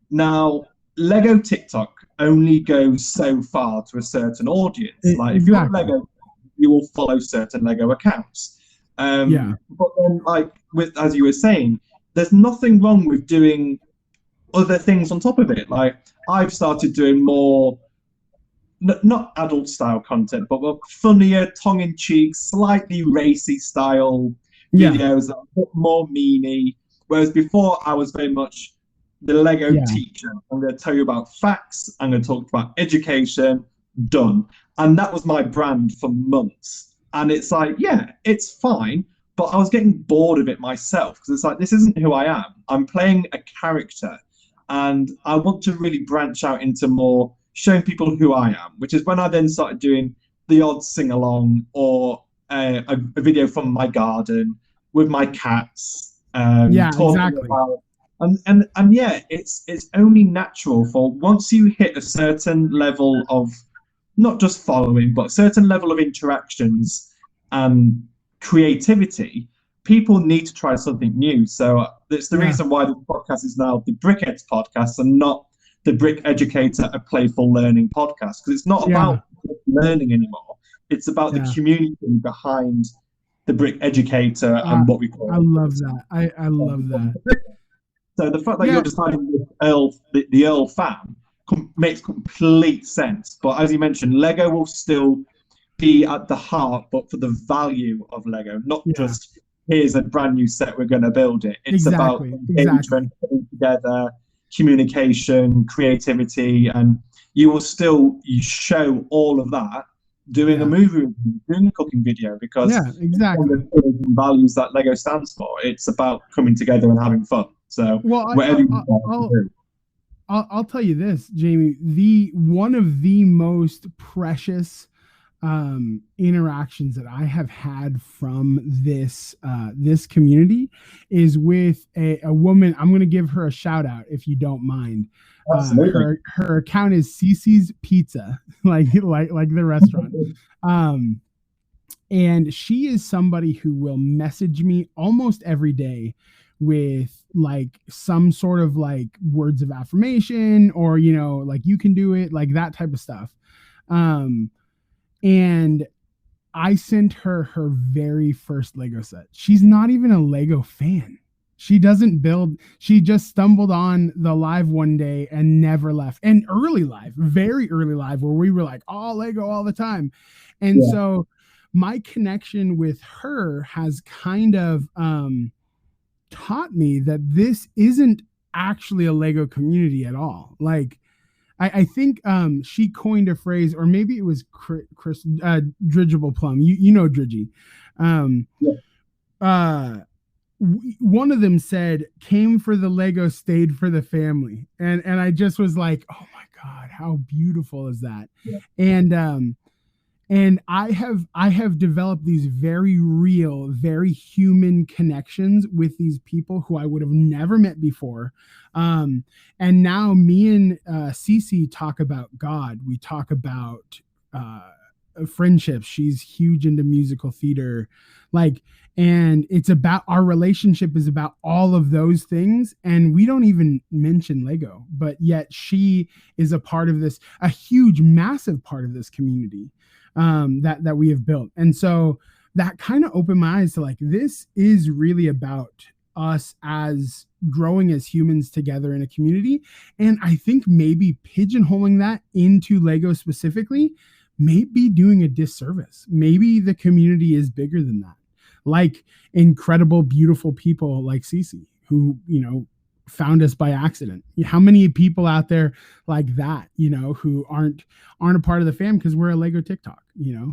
Now, Lego TikTok only goes so far to a certain audience. Like if you're Lego, you will follow certain Lego accounts. But then, like as you were saying, there's nothing wrong with doing other things on top of it. Like I've started doing more, not adult style content, but funnier, tongue-in-cheek, slightly racy style videos that are a bit more memey. Whereas before I was very much the Lego teacher. I'm going to tell you about facts. I'm going to talk about education. Done. And that was my brand for months. And it's like, yeah, it's fine. But I was getting bored of it myself because it's like, this isn't who I am. I'm playing a character. and I want to really branch out into more showing people who I am, which is when I then started doing the odd sing along or a video from my garden with my cats, Yeah, talking exactly. about and yeah, it's only natural for once you hit a certain level of not just following, but a certain level of interactions and creativity, people need to try something new. So it's the Yeah. reason why the podcast is now the Brickheads podcast and not the Brick Educator, a playful learning podcast, because it's not Yeah. about learning anymore. It's about the Yeah. community behind the Brick Educator I and what we I call love that. I love that. so the fact that Yeah. you're deciding with the Earl fam makes complete sense. But as you mentioned, Lego will still be at the heart, but for the value of Lego, not Yeah. just here's a brand new set, we're going to build it. It's about Exactly. Exactly. engagement, putting together, communication, creativity, and you show all of that doing a Yeah. movie review, doing a cooking video, because Yeah. it's one of Exactly. the values that Lego stands for. It's about coming together and having fun. So Well, whatever you decide to do. I'll tell you this, Jamie. The one of the most precious interactions that I have had from this community is with a woman. I'm going to give her a shout out if you don't mind. Absolutely. Her account is Cece's Pizza, like the restaurant. And she is somebody who will message me almost every day with like some sort of like words of affirmation or like you can do it, like that type of stuff. And I sent her very first Lego set. She's not even a Lego fan. She doesn't build. She just stumbled on the live one day and never left. And early live, very early live, where we were like all Lego all the time. And so my connection with her has kind of taught me that this isn't actually a Lego community at all. Like I think she coined a phrase, or maybe it was Chris Dridgeable Plum. You know Dridgy. One of them said, "Came for the Lego, stayed for the family," and I just was like, "Oh my God, how beautiful is that?" Yeah. And I have developed these very real, very human connections with these people who I would have never met before. And now me and Cece talk about God. We talk about friendships. She's huge into musical theater, and it's about our relationship is about all of those things. And we don't even mention Lego, but yet she is a part of this, a huge, massive part of this community that we have built. And so that kind of opened my eyes to like, this is really about us as growing as humans together in a community. And I think maybe pigeonholing that into Lego specifically may be doing a disservice. Maybe the community is bigger than that. Like incredible, beautiful people like Cece, who, found us by accident. How many people out there like that, who aren't a part of the fam because we're a Lego TikTok, Yeah,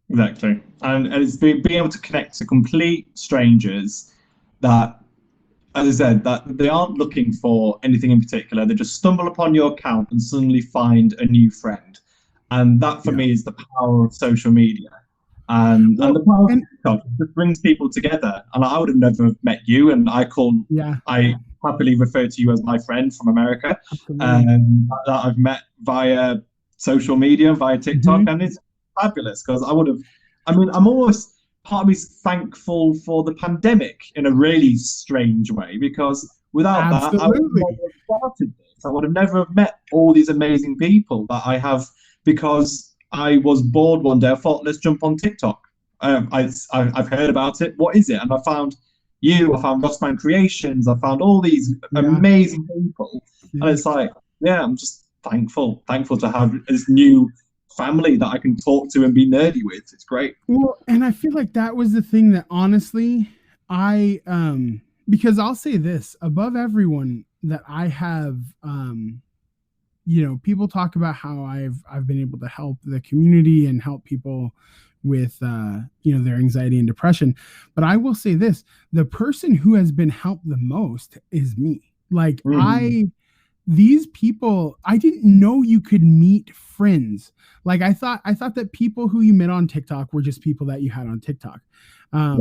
exactly. And it's being able to connect to complete strangers that, as I said, that they aren't looking for anything in particular. They just stumble upon your account and suddenly find a new friend. And that for me is the power of social media. And the power of TikTok just brings people together. And I would have never met you. And I happily refer to you as my friend from America, that I've met via social media, via TikTok. And it's fabulous because I'm almost, part of me is thankful for the pandemic in a really strange way, because without that, I would have never started this. I would have never met all these amazing people that I have, because I was bored one day. I thought, let's jump on TikTok. I've heard about it. What is it? And I found you. I found Rossman Creations. I found all these amazing people. And it's like, I'm just thankful to have this new family that I can talk to and be nerdy with. It's great. Well, and I feel like that was the thing that honestly, because I'll say this, above everyone that I have, people talk about how I've been able to help the community and help people with their anxiety and depression. But I will say this, the person who has been helped the most is me. Like Mhm. these people, I didn't know you could meet friends. Like I thought that people who you met on TikTok were just people that you had on TikTok. Yeah.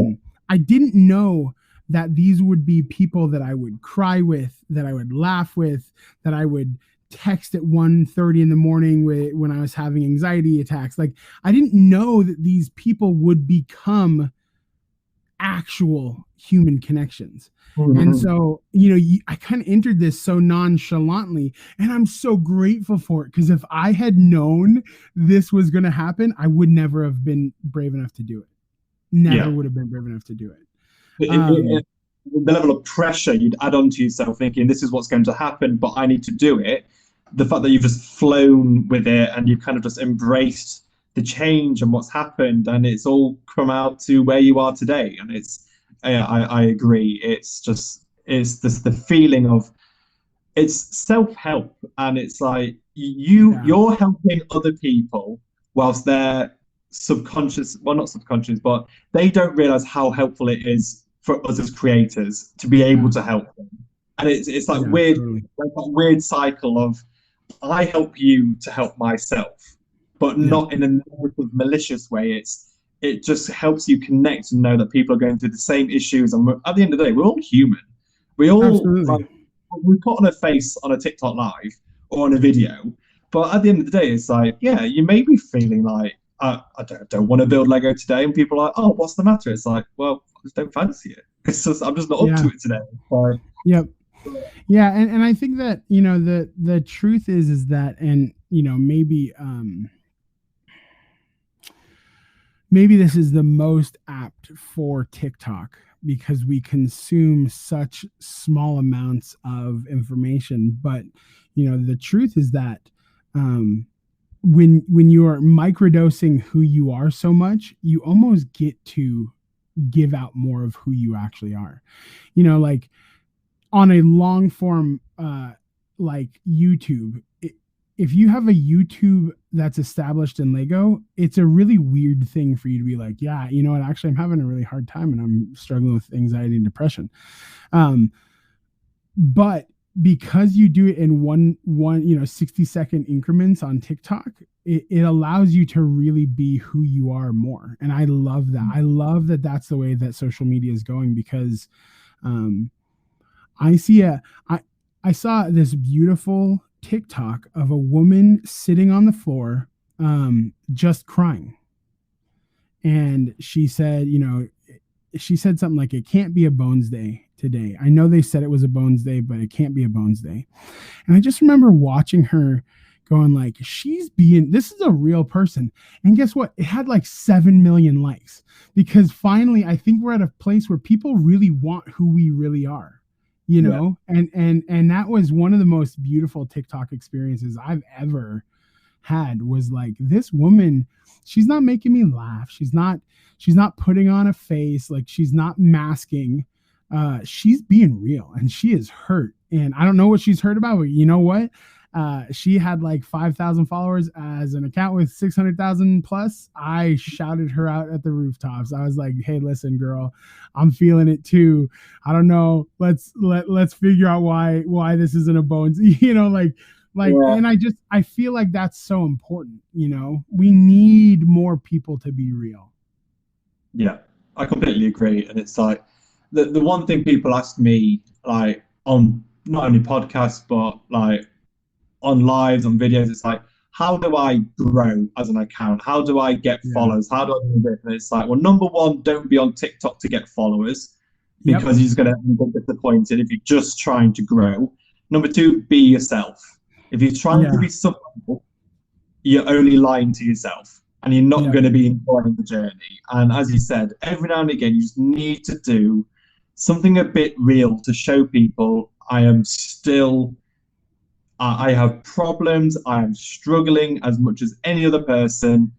I didn't know that these would be people that I would cry with, that I would laugh with, that I would text at 1:30 in the morning when I was having anxiety attacks. Like I didn't know that these people would become actual human connections. And Mhm. so, I kind of entered this so nonchalantly, and I'm so grateful for it, because if I had known this was going to happen, I would never have been brave enough to do it. Never Yeah. would have been brave enough to do it. It, it, Um, it, the level of pressure you'd add onto yourself, thinking this is what's going to happen, but I need to do it. The fact that you've just flown with it and you've kind of just embraced the change and what's happened, and it's all come out to where you are today. And I agree. It's just the feeling of it's self-help, and it's like yeah, you're helping other people whilst they're subconscious, well, not subconscious, but they don't realize how helpful it is for us as creators to be able yeah, to help them. And it's like yeah, weird, totally. like that weird cycle of I help you to help myself, but Yep, not in a negative, malicious way. It just helps you connect and know that people are going through the same issues. And at the end of the day, we're all human. We all absolutely. like we put on a face on a TikTok live or on a video, but at the end of the day, it's like, yeah, you may be feeling like I don't want to build Lego today, and people are like, oh, what's the matter? It's like, well, I just don't fancy it. It's just I'm just not up Yeah, to it today. So, yep. Yeah, and I think that, the truth is that, and maybe this is the most apt for TikTok, because we consume such small amounts of information. But the truth is that, um, when you are microdosing who you are so much, you almost get to give out more of who you actually are. Like on a long form, like YouTube, if you have a YouTube that's established in Lego, it's a really weird thing for you to be like, yeah, you know what, actually I'm having a really hard time and I'm struggling with anxiety and depression. Um, but because you do it in one 60-second increments on TikTok, it allows you to really be who you are more. And I love that. I love that that's the way that social media is going, because um, I see a I I saw this beautiful TikTok of a woman sitting on the floor, just crying. And she said something like, it can't be a Bones Day today. I know they said it was a Bones Day, but it can't be a Bones Day. And I just remember watching her going like, this is a real person. And guess what? It had like 7 million likes, because finally I think we're at a place where people really want who we really are. yeah, And that was one of the most beautiful TikTok experiences I've ever had. Was like, this woman, she's not making me laugh, she's not putting on a face, like she's not masking, she's being real, and she is hurt. And I don't know what she's hurt about, but you know what, she had like 5,000 followers as an account with 600,000 plus. I shouted her out at the rooftops. I was like, hey, listen, girl, I'm feeling it too. I don't know, let's figure out why this isn't a Bones. yeah, And I feel like that's so important. We need more people to be real. yeah. I completely agree. And it's like the one thing people ask me, like on not only podcasts but like on lives, on videos, it's like, how do I grow as an account? How do I get Yeah. followers? How do I do this? And it's like, well, number one, don't be on TikTok to get followers, Yep. because you're just going to be disappointed if you're just trying to grow. Number two, be yourself. If you're trying to Yeah. be someone, you're only lying to yourself, and you're not Yep. going to be enjoying the journey. And as you said, every now and again, you just need to do something a bit real to show people I have problems. I am struggling as much as any other person,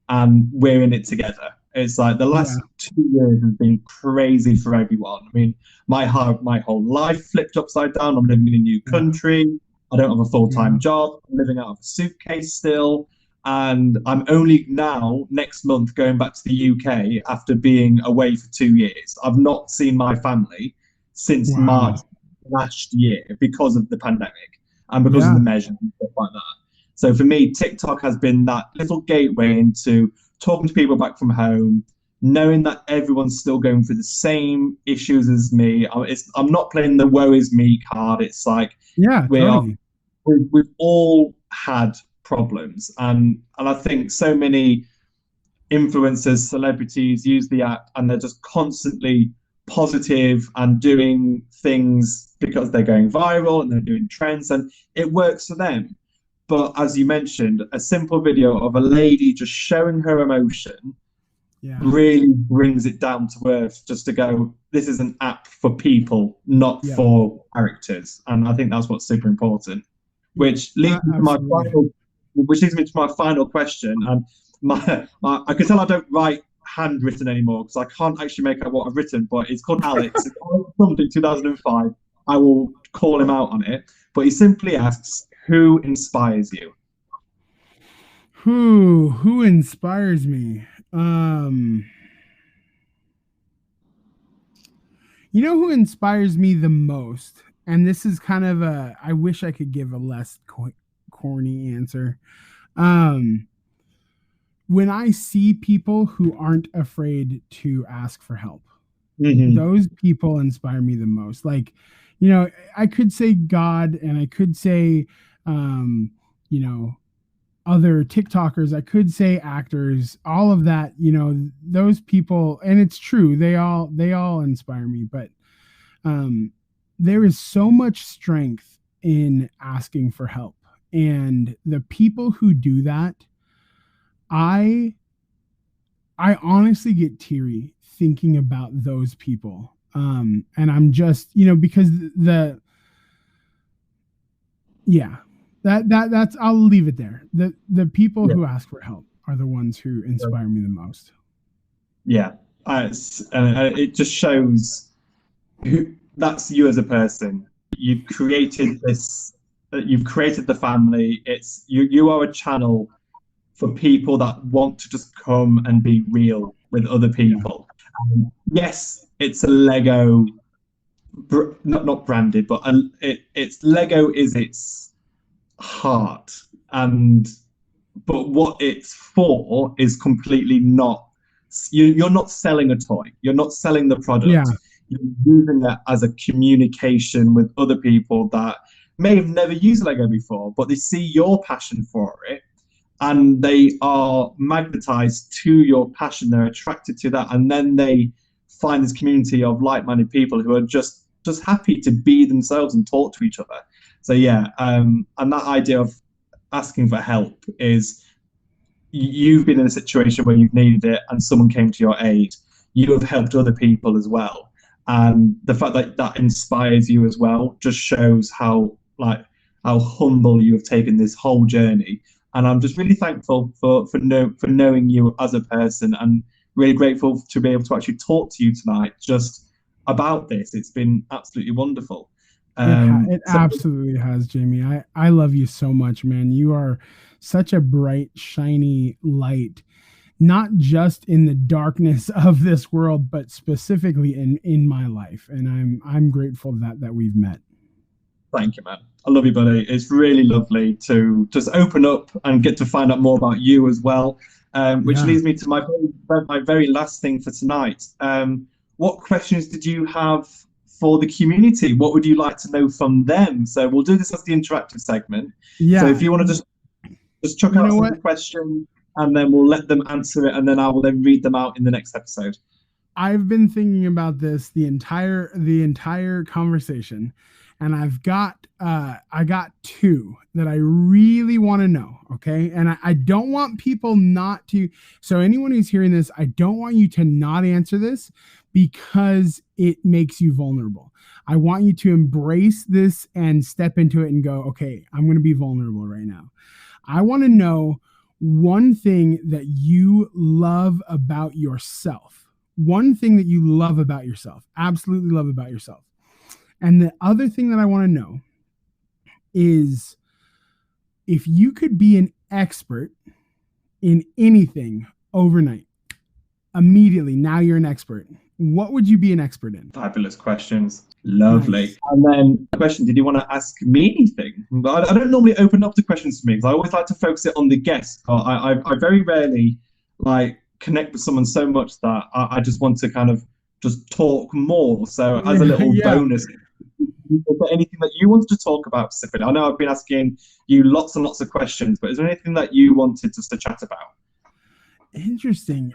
and we're in it together. It's like the Yeah. last 2 years have been crazy for everyone. I mean, my whole life flipped upside down. I'm living in a new Yeah. country. I don't have a full Yeah. time job. I'm living out of a suitcase still. And I'm only now, next month, going back to the UK after being away for 2 years. I've not seen my family since March Wow. last year because of the pandemic and because of Yeah. the measures and stuff like that. So for me, TikTok has been that little gateway into talking to people back from home, knowing that everyone's still going through the same issues as me. I'm not playing the woe is me card. It's like Yeah, we are totally. we've all had problems, and I think so many influencers, celebrities use the app and they're just constantly positive and doing things because they're going viral and they're doing trends and it works for them. But as you mentioned, a simple video of a lady just showing her emotion Yeah. really brings it down to earth just to go, this is an app for people, not Yeah. for characters. And I think that's what's super important. Yeah. Which leads me to my Absolutely. final which leads me to my final question. And I can tell I don't write handwritten anymore because I can't actually make out what I've written, but it's called Alex. It's something 2005. I will call him out on it. But he simply asks, who inspires you? Who inspires me? Um, you know who inspires me the most? And this is kind of a I wish I could give a less corny answer. Um, when I see people who aren't afraid to ask for help, Mm-hmm. those people inspire me the most. Like, you know, I could say God and I could say, um, you know, other TikTokers, I could say actors, all of that, you know, those people, and it's true, they all inspire me, but um there is so much strength in asking for help. And the people who do that, I I honestly get teary thinking about those people. And I'm just, you know, because the yeah, that's I'll leave it there. The people Yeah. who ask for help are the ones who inspire me the most. Yeah. It just shows that's you as a person. You've created this. You've created the family. It's you. You are a channel for people that want to just come and be real with other Yeah. people. Yes, it's a Lego, not branded, but it's Lego is its heart, and but what it's for is completely not. You're not selling a toy. You're not selling the Yeah. product. You're using that as a communication with other people that may have never used Lego before, but they see your passion for it and they are magnetized to your passion. They're attracted to that, and then they find this community of like-minded people who are just happy to be themselves and talk to each other. So yeah, and that idea of asking for help is you've been in a situation where you've needed it and someone came to your aid. You have helped other people as well, and the fact that that inspires you as well just shows how humble you have taken this whole journey. And I'm just really thankful for knowing you as a person, and really grateful to be able to actually talk to you tonight just about this. It's been absolutely wonderful. It So absolutely has, Jamie. I love you so much, man. You are such a bright, shiny light, not just in the darkness of this world, but specifically in my life. And I'm grateful that we've met. thank you, man. I love you, buddy. It's really lovely to just open up and get to find out more about you as well. Which Yeah. leads me to my very last thing for tonight. What questions did you have for the community? What would you like to know from them? So we'll do this as the interactive segment. So if Yeah. you want to just chuck You out know some what? questions, and then we'll let them answer it, and then I will then read them out in the next episode. I've been thinking about this the entire conversation, and I got two that I really want to know. Okay, and I don't want people not to. So anyone who's hearing this, I don't want you to not answer this because it makes you vulnerable. I want you to embrace this and step into it and go, okay, I'm going to be vulnerable right now. I want to know one thing that you love about yourself. One thing that you love about yourself, absolutely love about yourself. And the other thing that I want to know is if you could be an expert in anything overnight, immediately, now you're an expert. What would you be an expert in? Fabulous questions. Lovely. Nice. And then the question, did you want to ask me anything? I don't normally open up the questions to me because I always like to focus it on the guest. But I very rarely like connect with someone so much that I just want to kind of just talk more. So as a little Yeah. bonus, is there anything that you wanted to talk about specifically? I know I've been asking you lots and lots of questions, but is there anything that you wanted us to chat about? Interesting.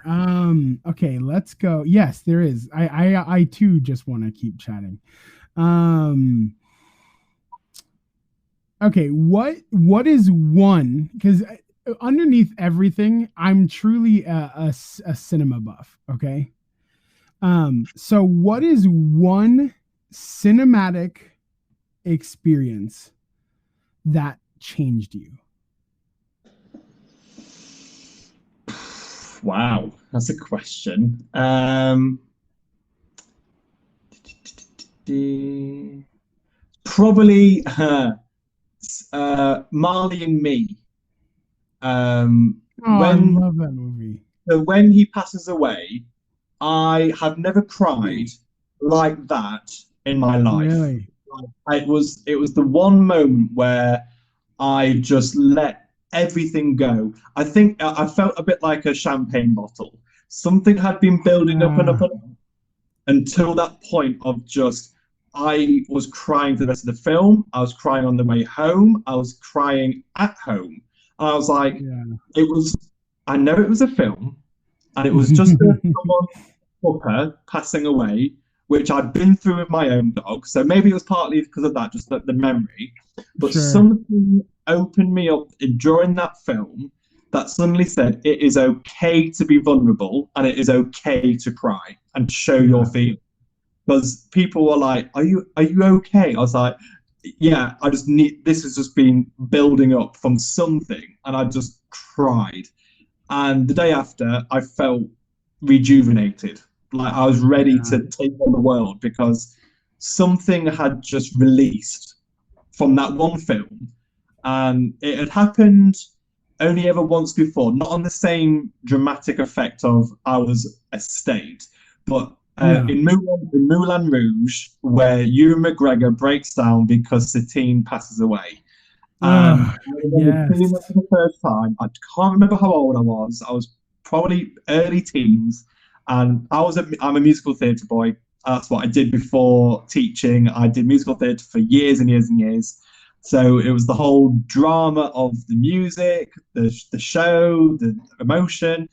Okay, let's go. Yes, there is. I too just want to keep chatting. Um, okay, what is one? Because underneath everything, I'm truly a cinema buff. Okay. So what is one cinematic experience that changed you? Wow, that's a question. Probably Marley and Me. Oh, I When love that movie. when he passes away, I have never cried like that in my life. Really? It was the one moment where I just let everything go. I think I felt a bit like a champagne bottle. Something had been building up and up Uh, and up until that point of just I was crying for the rest of the film. I was crying on the way home. I was crying at home. And I was like, yeah. it was. I know it was a film, and it was just someone puppet passing away, which I'd been through with my own dog. So maybe it was partly because of that, just the memory. But Sure. something opened me up during that film that suddenly said it is okay to be vulnerable and it is okay to cry and show your Yeah. feelings. Because people were like, "Are you okay?" I was like, "Yeah, I just need. This has just been building up from something," and I just cried. And the day after, I felt rejuvenated. Like I was ready Yeah. to take on the world because something had just released from that one film. And it had happened only ever once before, not on the same dramatic effect of I was a state, but Yeah. in Moulin Rouge, where Ewan McGregor breaks down because Satine passes away. And Oh, I remember seeing yes. that for the first time. I can't remember how old I was. I was probably early teens, and I'm a musical theatre boy. That's what I did before teaching. I did musical theatre for years and years and years. So it was the whole drama of the music, the show, the emotion,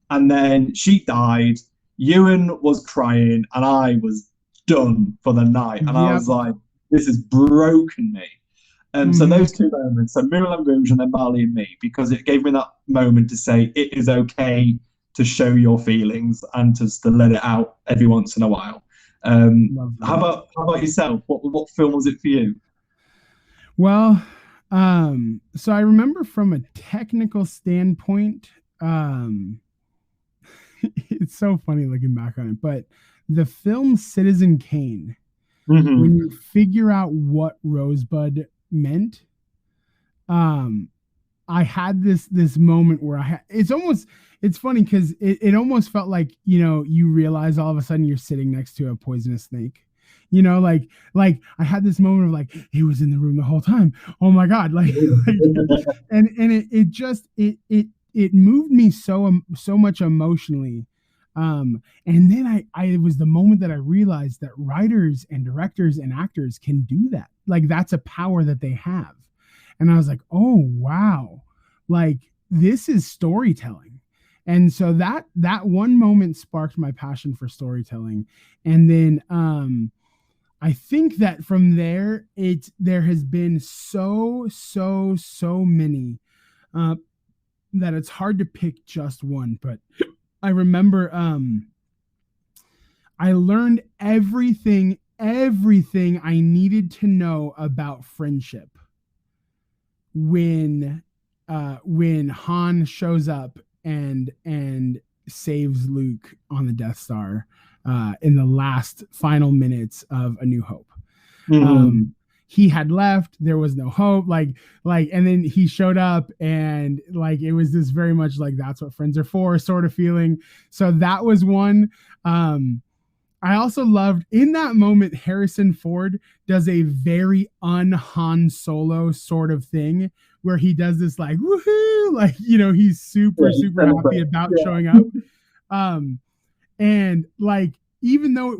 and then she died. Ewan was crying, and I was done for the night. And I Yep. was like, "This has broken me." So Hmm. those two moments, so Moulin Rouge and then Marley and Me, because it gave me that moment to say it is okay to show your feelings and to let it out every once in a while. Love How that. about yourself? What film was it for you? Well, so I remember from a technical standpoint, um, it's so funny looking back on it, but the film Citizen Kane, when Mm-hmm. you figure out what Rosebud meant, um, I had this moment where it's funny because it almost felt like, you realize all of a sudden you're sitting next to a poisonous snake. Like I had this moment of like he was in the room the whole time. Oh my god, like and it moved me so much emotionally. And then I it was the moment that I realized that writers and directors and actors can do that. Like that's a power that they have. And I was like, oh wow, like this is storytelling. And so that one moment sparked my passion for storytelling. And then I think that from there has been so many uh, that it's hard to pick just one. But I remember I learned everything I needed to know about friendship when Han shows up and saves Luke on the Death Star in the last final minutes of A New Hope. Mm-hmm. He had left, there was no hope, and then he showed up, and like it was this very much like that's what friends are for sort of feeling. So that was one. I also loved in that moment, Harrison Ford does a very un-Han Solo sort of thing where he does this like, woohoo, like, he's super, super happy about showing up. And like, even though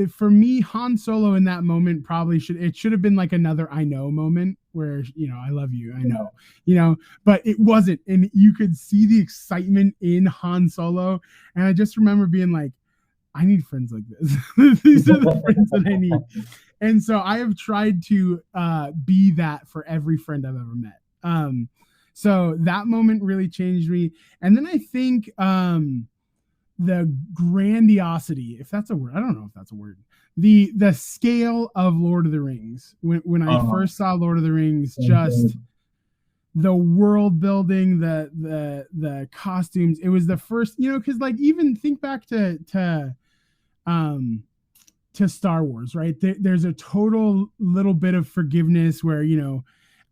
for me, Han Solo in that moment probably should have been like another I know moment where, I love you, I know, but it wasn't. And you could see the excitement in Han Solo. And I just remember being like, I need friends like this. These are the friends that I need. And so I have tried to be that for every friend I've ever met. So that moment really changed me. And then I think the grandiosity, if that's a word, I don't know if that's a word, the scale of Lord of the Rings. When I first saw Lord of the Rings, just the world building, the costumes, it was the first, because like even think back to Star Wars, right? There's a total little bit of forgiveness where,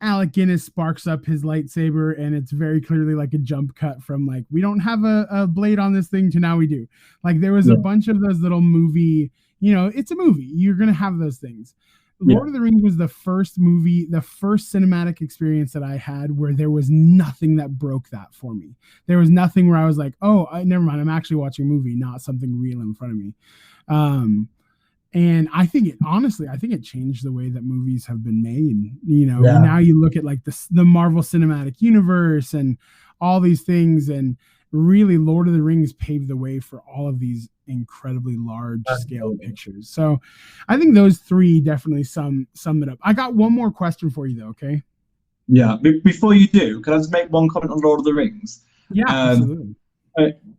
Alec Guinness sparks up his lightsaber and it's very clearly like a jump cut from like, we don't have a blade on this thing to now we do. Like there was a bunch of those little movie, it's a movie. You're going to have those things. Lord of the Rings was the first movie, the first cinematic experience that I had where there was nothing that broke that for me. There was nothing where I was like, oh, never mind. I'm actually watching a movie, not something real in front of me. And I think it changed the way that movies have been made. Now you look at like the Marvel Cinematic Universe and all these things, and really Lord of the Rings paved the way for all of these incredibly large scale pictures. So I think those three definitely sum it up. I got one more question for you though. Okay. Yeah. Before you do, can I just make one comment on Lord of the Rings? Yeah, absolutely.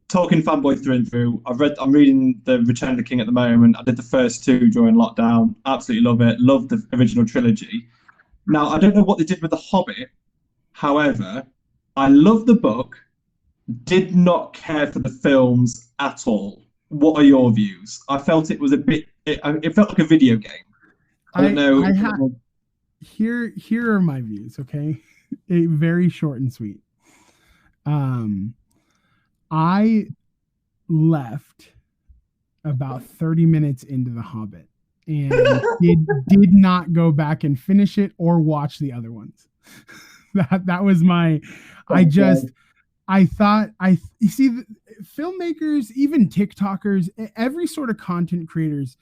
Talking fanboy through and through. I'm reading the Return of the King at the moment. I did the first two during lockdown. Absolutely love it. Love the original trilogy. Now I don't know what they did with The Hobbit. However, I love the book. Did not care for the films at all. What are your views? I felt it was a bit. It felt like a video game. I don't know. Here are my views. Okay, very short and sweet. I left about 30 minutes into The Hobbit and did not go back and finish it or watch the other ones. That was my. I thought you see filmmakers, even TikTokers, every sort of content creators,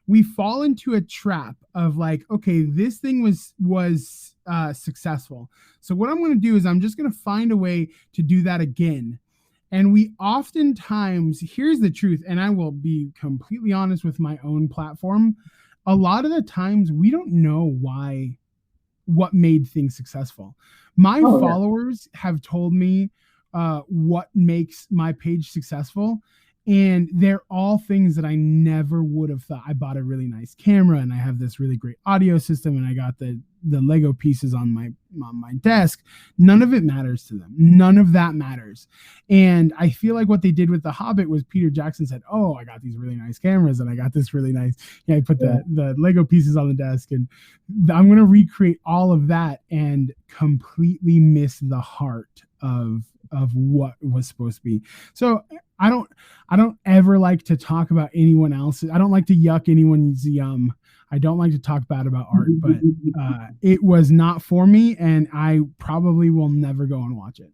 we fall into a trap of like, okay, this thing was successful. So what I'm going to do is I'm just going to find a way to do that again. And we oftentimes, here's the truth, and I will be completely honest with my own platform. A lot of the times we don't know what made things successful. My followers have told me what makes my page successful. And they're all things that I never would have thought. I bought a really nice camera and I have this really great audio system and I got the Lego pieces on my desk. None of it matters to them. None of that matters. And I feel like what they did with The Hobbit was Peter Jackson said, oh, I got these really nice cameras and I got this really nice, I put the Lego pieces on the desk and I'm going to recreate all of that and completely miss the heart of what was supposed to be. So I don't ever like to talk about anyone else. I don't like to yuck anyone's yum. I don't like to talk bad about art, but it was not for me and I probably will never go and watch it.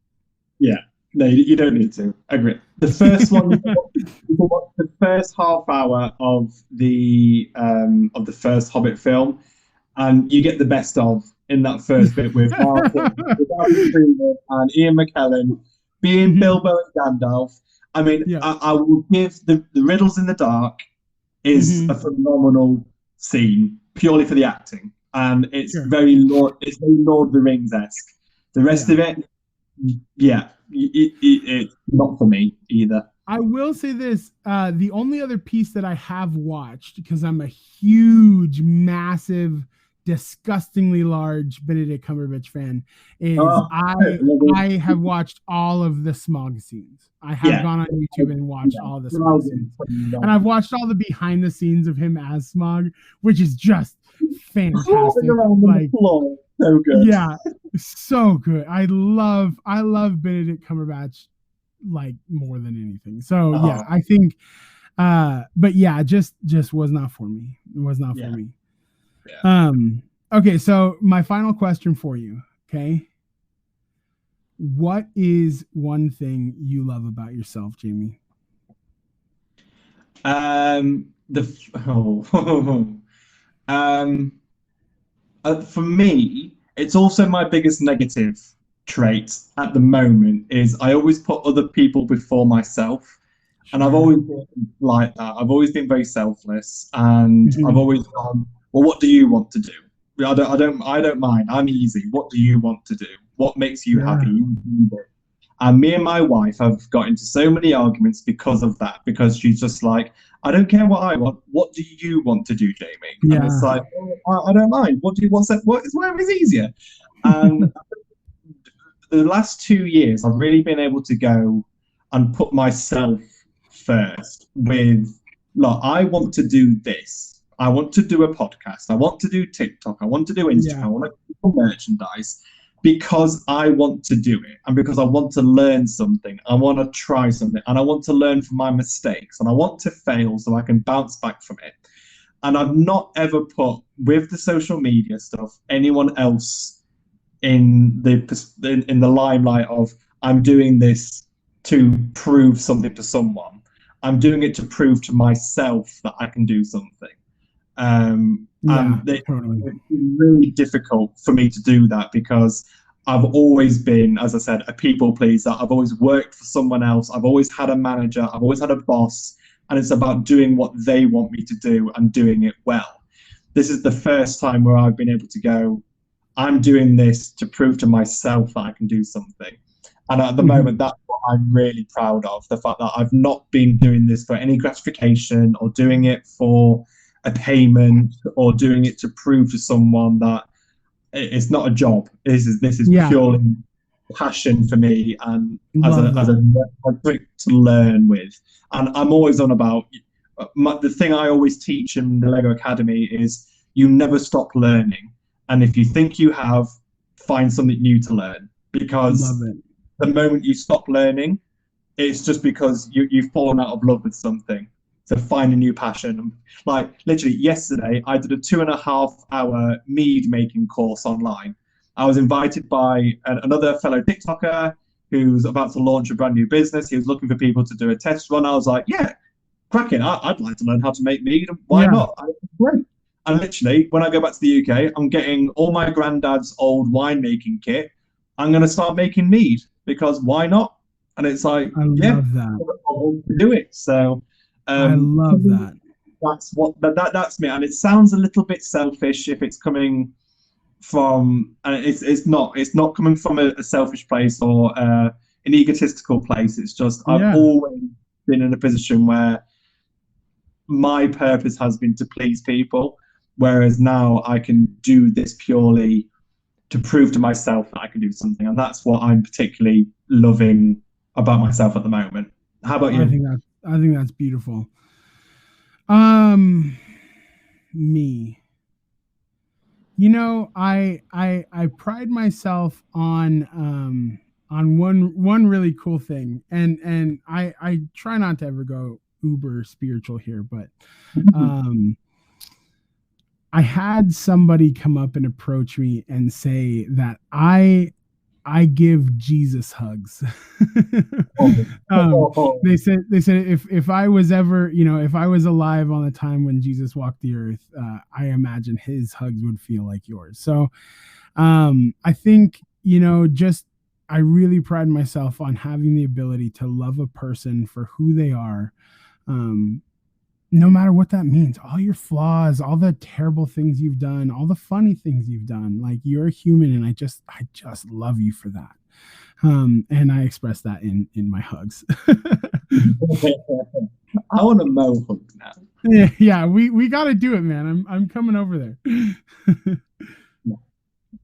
Yeah. No, you don't need to. I agree. The first one, the first half hour of the first Hobbit film, and you get the best of in that first bit with Martin, and Ian McKellen being Bilbo and Gandalf. I mean, I will give the Riddles in the Dark is a phenomenal scene purely for the acting, and it's very Lord of the Rings-esque. The rest of it, it's not for me either. I will say this: the only other piece that I have watched, because I'm a huge, massive, disgustingly large Benedict Cumberbatch fan, is I have watched all of the Smaug scenes. I have gone on YouTube and watched all the Smaug scenes. And I've watched all the behind the scenes of him as Smaug, which is just fantastic. Like, so good. Yeah, so good. I love Benedict Cumberbatch like more than anything. So I think But yeah, just was not for me. It was not for me. Yeah. Okay, so my final question for you, okay? What is one thing you love about yourself, Jamie? Um, for me, it's also my biggest negative trait at the moment is I always put other people before myself. And I've Sure. always been like that. I've always been very selfless, and I've Mhm. always gone, well, what do you want to do? I don't mind. I'm easy. What do you want to do? What makes you happy? Yeah. You do it. And me and my wife have got into so many arguments because of that, because she's just like, I don't care what I want. What do you want to do, Jamie? And it's Yeah. like, oh, I don't mind. What do you want? What is whatever is easier? And the last 2 years, I've really been able to go and put myself first with, look, I want to do this. I want to do a podcast. I want to do TikTok. I want to do Instagram. Yeah. I want to do merchandise because I want to do it and because I want to learn something. I want to try something and I want to learn from my mistakes and I want to fail so I can bounce back from it. And I've not ever put with the social media stuff anyone else in the limelight of I'm doing this to prove something to someone. I'm doing it to prove to myself that I can do something. Yeah. And Totally. it's really difficult for me to do that because I've always been, as I said, a people pleaser. I've always worked for someone else. I've always had a manager. I've always had a boss. And it's about doing what they want me to do and doing it well. This is the first time where I've been able to go, I'm doing this to prove to myself that I can do something. And at the Mhm. moment, that's what I'm really proud of, the fact that I've not been doing this for any gratification or doing it for a payment or doing it to prove to someone that it's not a job. This is Yeah. purely passion for me and Love as that. a trick to learn with. And I'm always on about the thing I always teach in the Lego Academy is you never stop learning. And if you think you have, find something new to learn Love because it. the moment you stop learning, it's just because you've fallen out of love with something. So find a new passion. Like literally yesterday, I did a 2.5 hour mead making course online. I was invited by another fellow TikToker who's about to launch a brand new business. He was looking for people to do a test run. I was like, yeah, cracking. Would like to learn how to make mead. Why Yeah. not? Great. And literally, when I go back to the UK, I'm getting all my granddad's old winemaking kit. I'm going to start making mead because why not? And it's like, I yeah, love that. I'll do it. So I love that. that's what that's me. And it sounds a little bit selfish if it's coming from, and it's not coming from a selfish place or an egotistical place. It's just I've Yeah. always been in a position where my purpose has been to please people, whereas now I can do this purely to prove to myself that I can do something, and that's what I'm particularly loving about myself at the moment. How about I you? think that I think that's beautiful. Um Me. I pride myself on one really cool thing, and I try not to ever go uber spiritual here, but um I had somebody come up and approach me and say that I give Jesus hugs. Oh, um, oh, they said if I was ever, if I was alive on the time when Jesus walked the earth, I imagine his hugs would feel like yours. So I think, just I really pride myself on having the ability to love a person for who they are. Um, no matter what that means, all your flaws, all the terrible things you've done, all the funny things you've done, like you're a human, and I just love you for that. And I express that in my hugs. I want to mow hugs now. Yeah, we got to do it, man. I'm coming over there.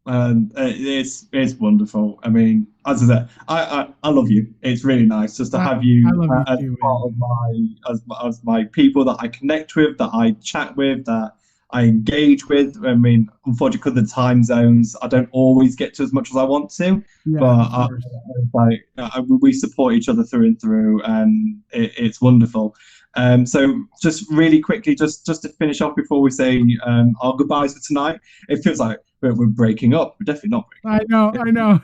It's wonderful. I mean, as I said, I love you. It's really nice just to I have I you love you as too, part man. of as my people that I connect with, that I chat with, that I engage with. I mean, unfortunately, because of the time zones, I don't always get to as much as I want to, but Yeah, of course. we support each other through and through, and it's wonderful. So just really quickly, just to finish off before we say our goodbyes for tonight, it feels like we're breaking up. We're definitely not breaking up. I know.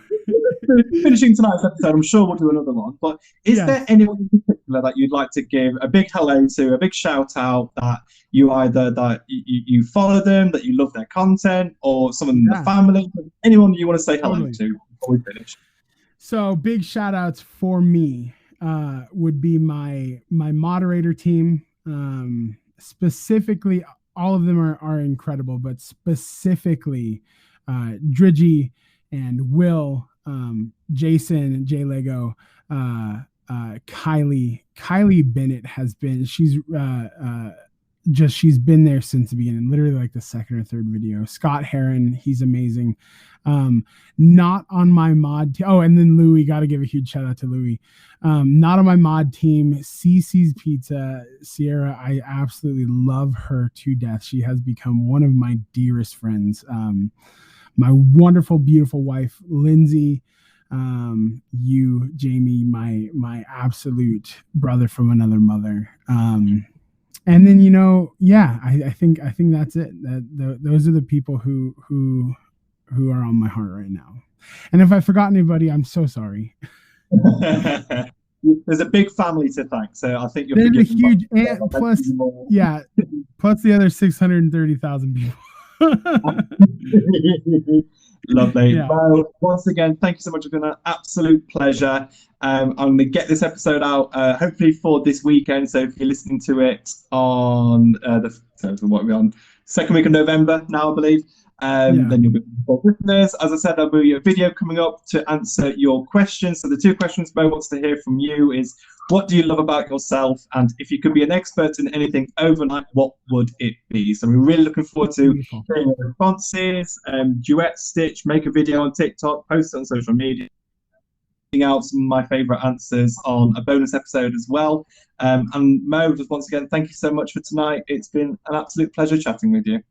Finishing tonight's episode, I'm sure we'll do another one. But is there anyone in particular that you'd like to give a big hello to, a big shout out, that you either that you follow them, that you love their content, or someone in the family, anyone you want to say hello to before we finish? So big shout outs for me would be my moderator team. Specifically, all of them are incredible, but specifically Dridgy and Will, Jason, J Lego, Kylie Bennett has been, she's been there since the beginning, literally like the second or third video. Scott Heron, he's amazing. Not on my mod team. Oh, and then Louie, got to give a huge shout out to Louie. Not on my mod team. CC's Pizza, Sierra, I absolutely love her to death. She has become one of my dearest friends. My wonderful, beautiful wife, Lindsay, you, Jamie, my absolute brother from another mother. And then, I think that's it. Those are the people who are on my heart right now. And if I forgot anybody, I'm so sorry. There's a big family to thank, so I think you're a huge plus the other 630,000 people. Lovely. Yeah. Well, once again, thank you so much. It's been an absolute pleasure. I'm going to get this episode out hopefully for this weekend. So if you're listening to it on what are we on? Second week of November now, I believe. Then you'll be for listeners. As I said, there'll be a video coming up to answer your questions. So the two questions Mo wants to hear from you is, what do you love about yourself? And if you could be an expert in anything overnight, what would it be? So we're really looking forward to hearing your responses, duet stitch, make a video on TikTok, post it on social media. Out some of my favorite answers on a bonus episode as well. And Mo, just once again, thank you so much for tonight. It's been an absolute pleasure chatting with you.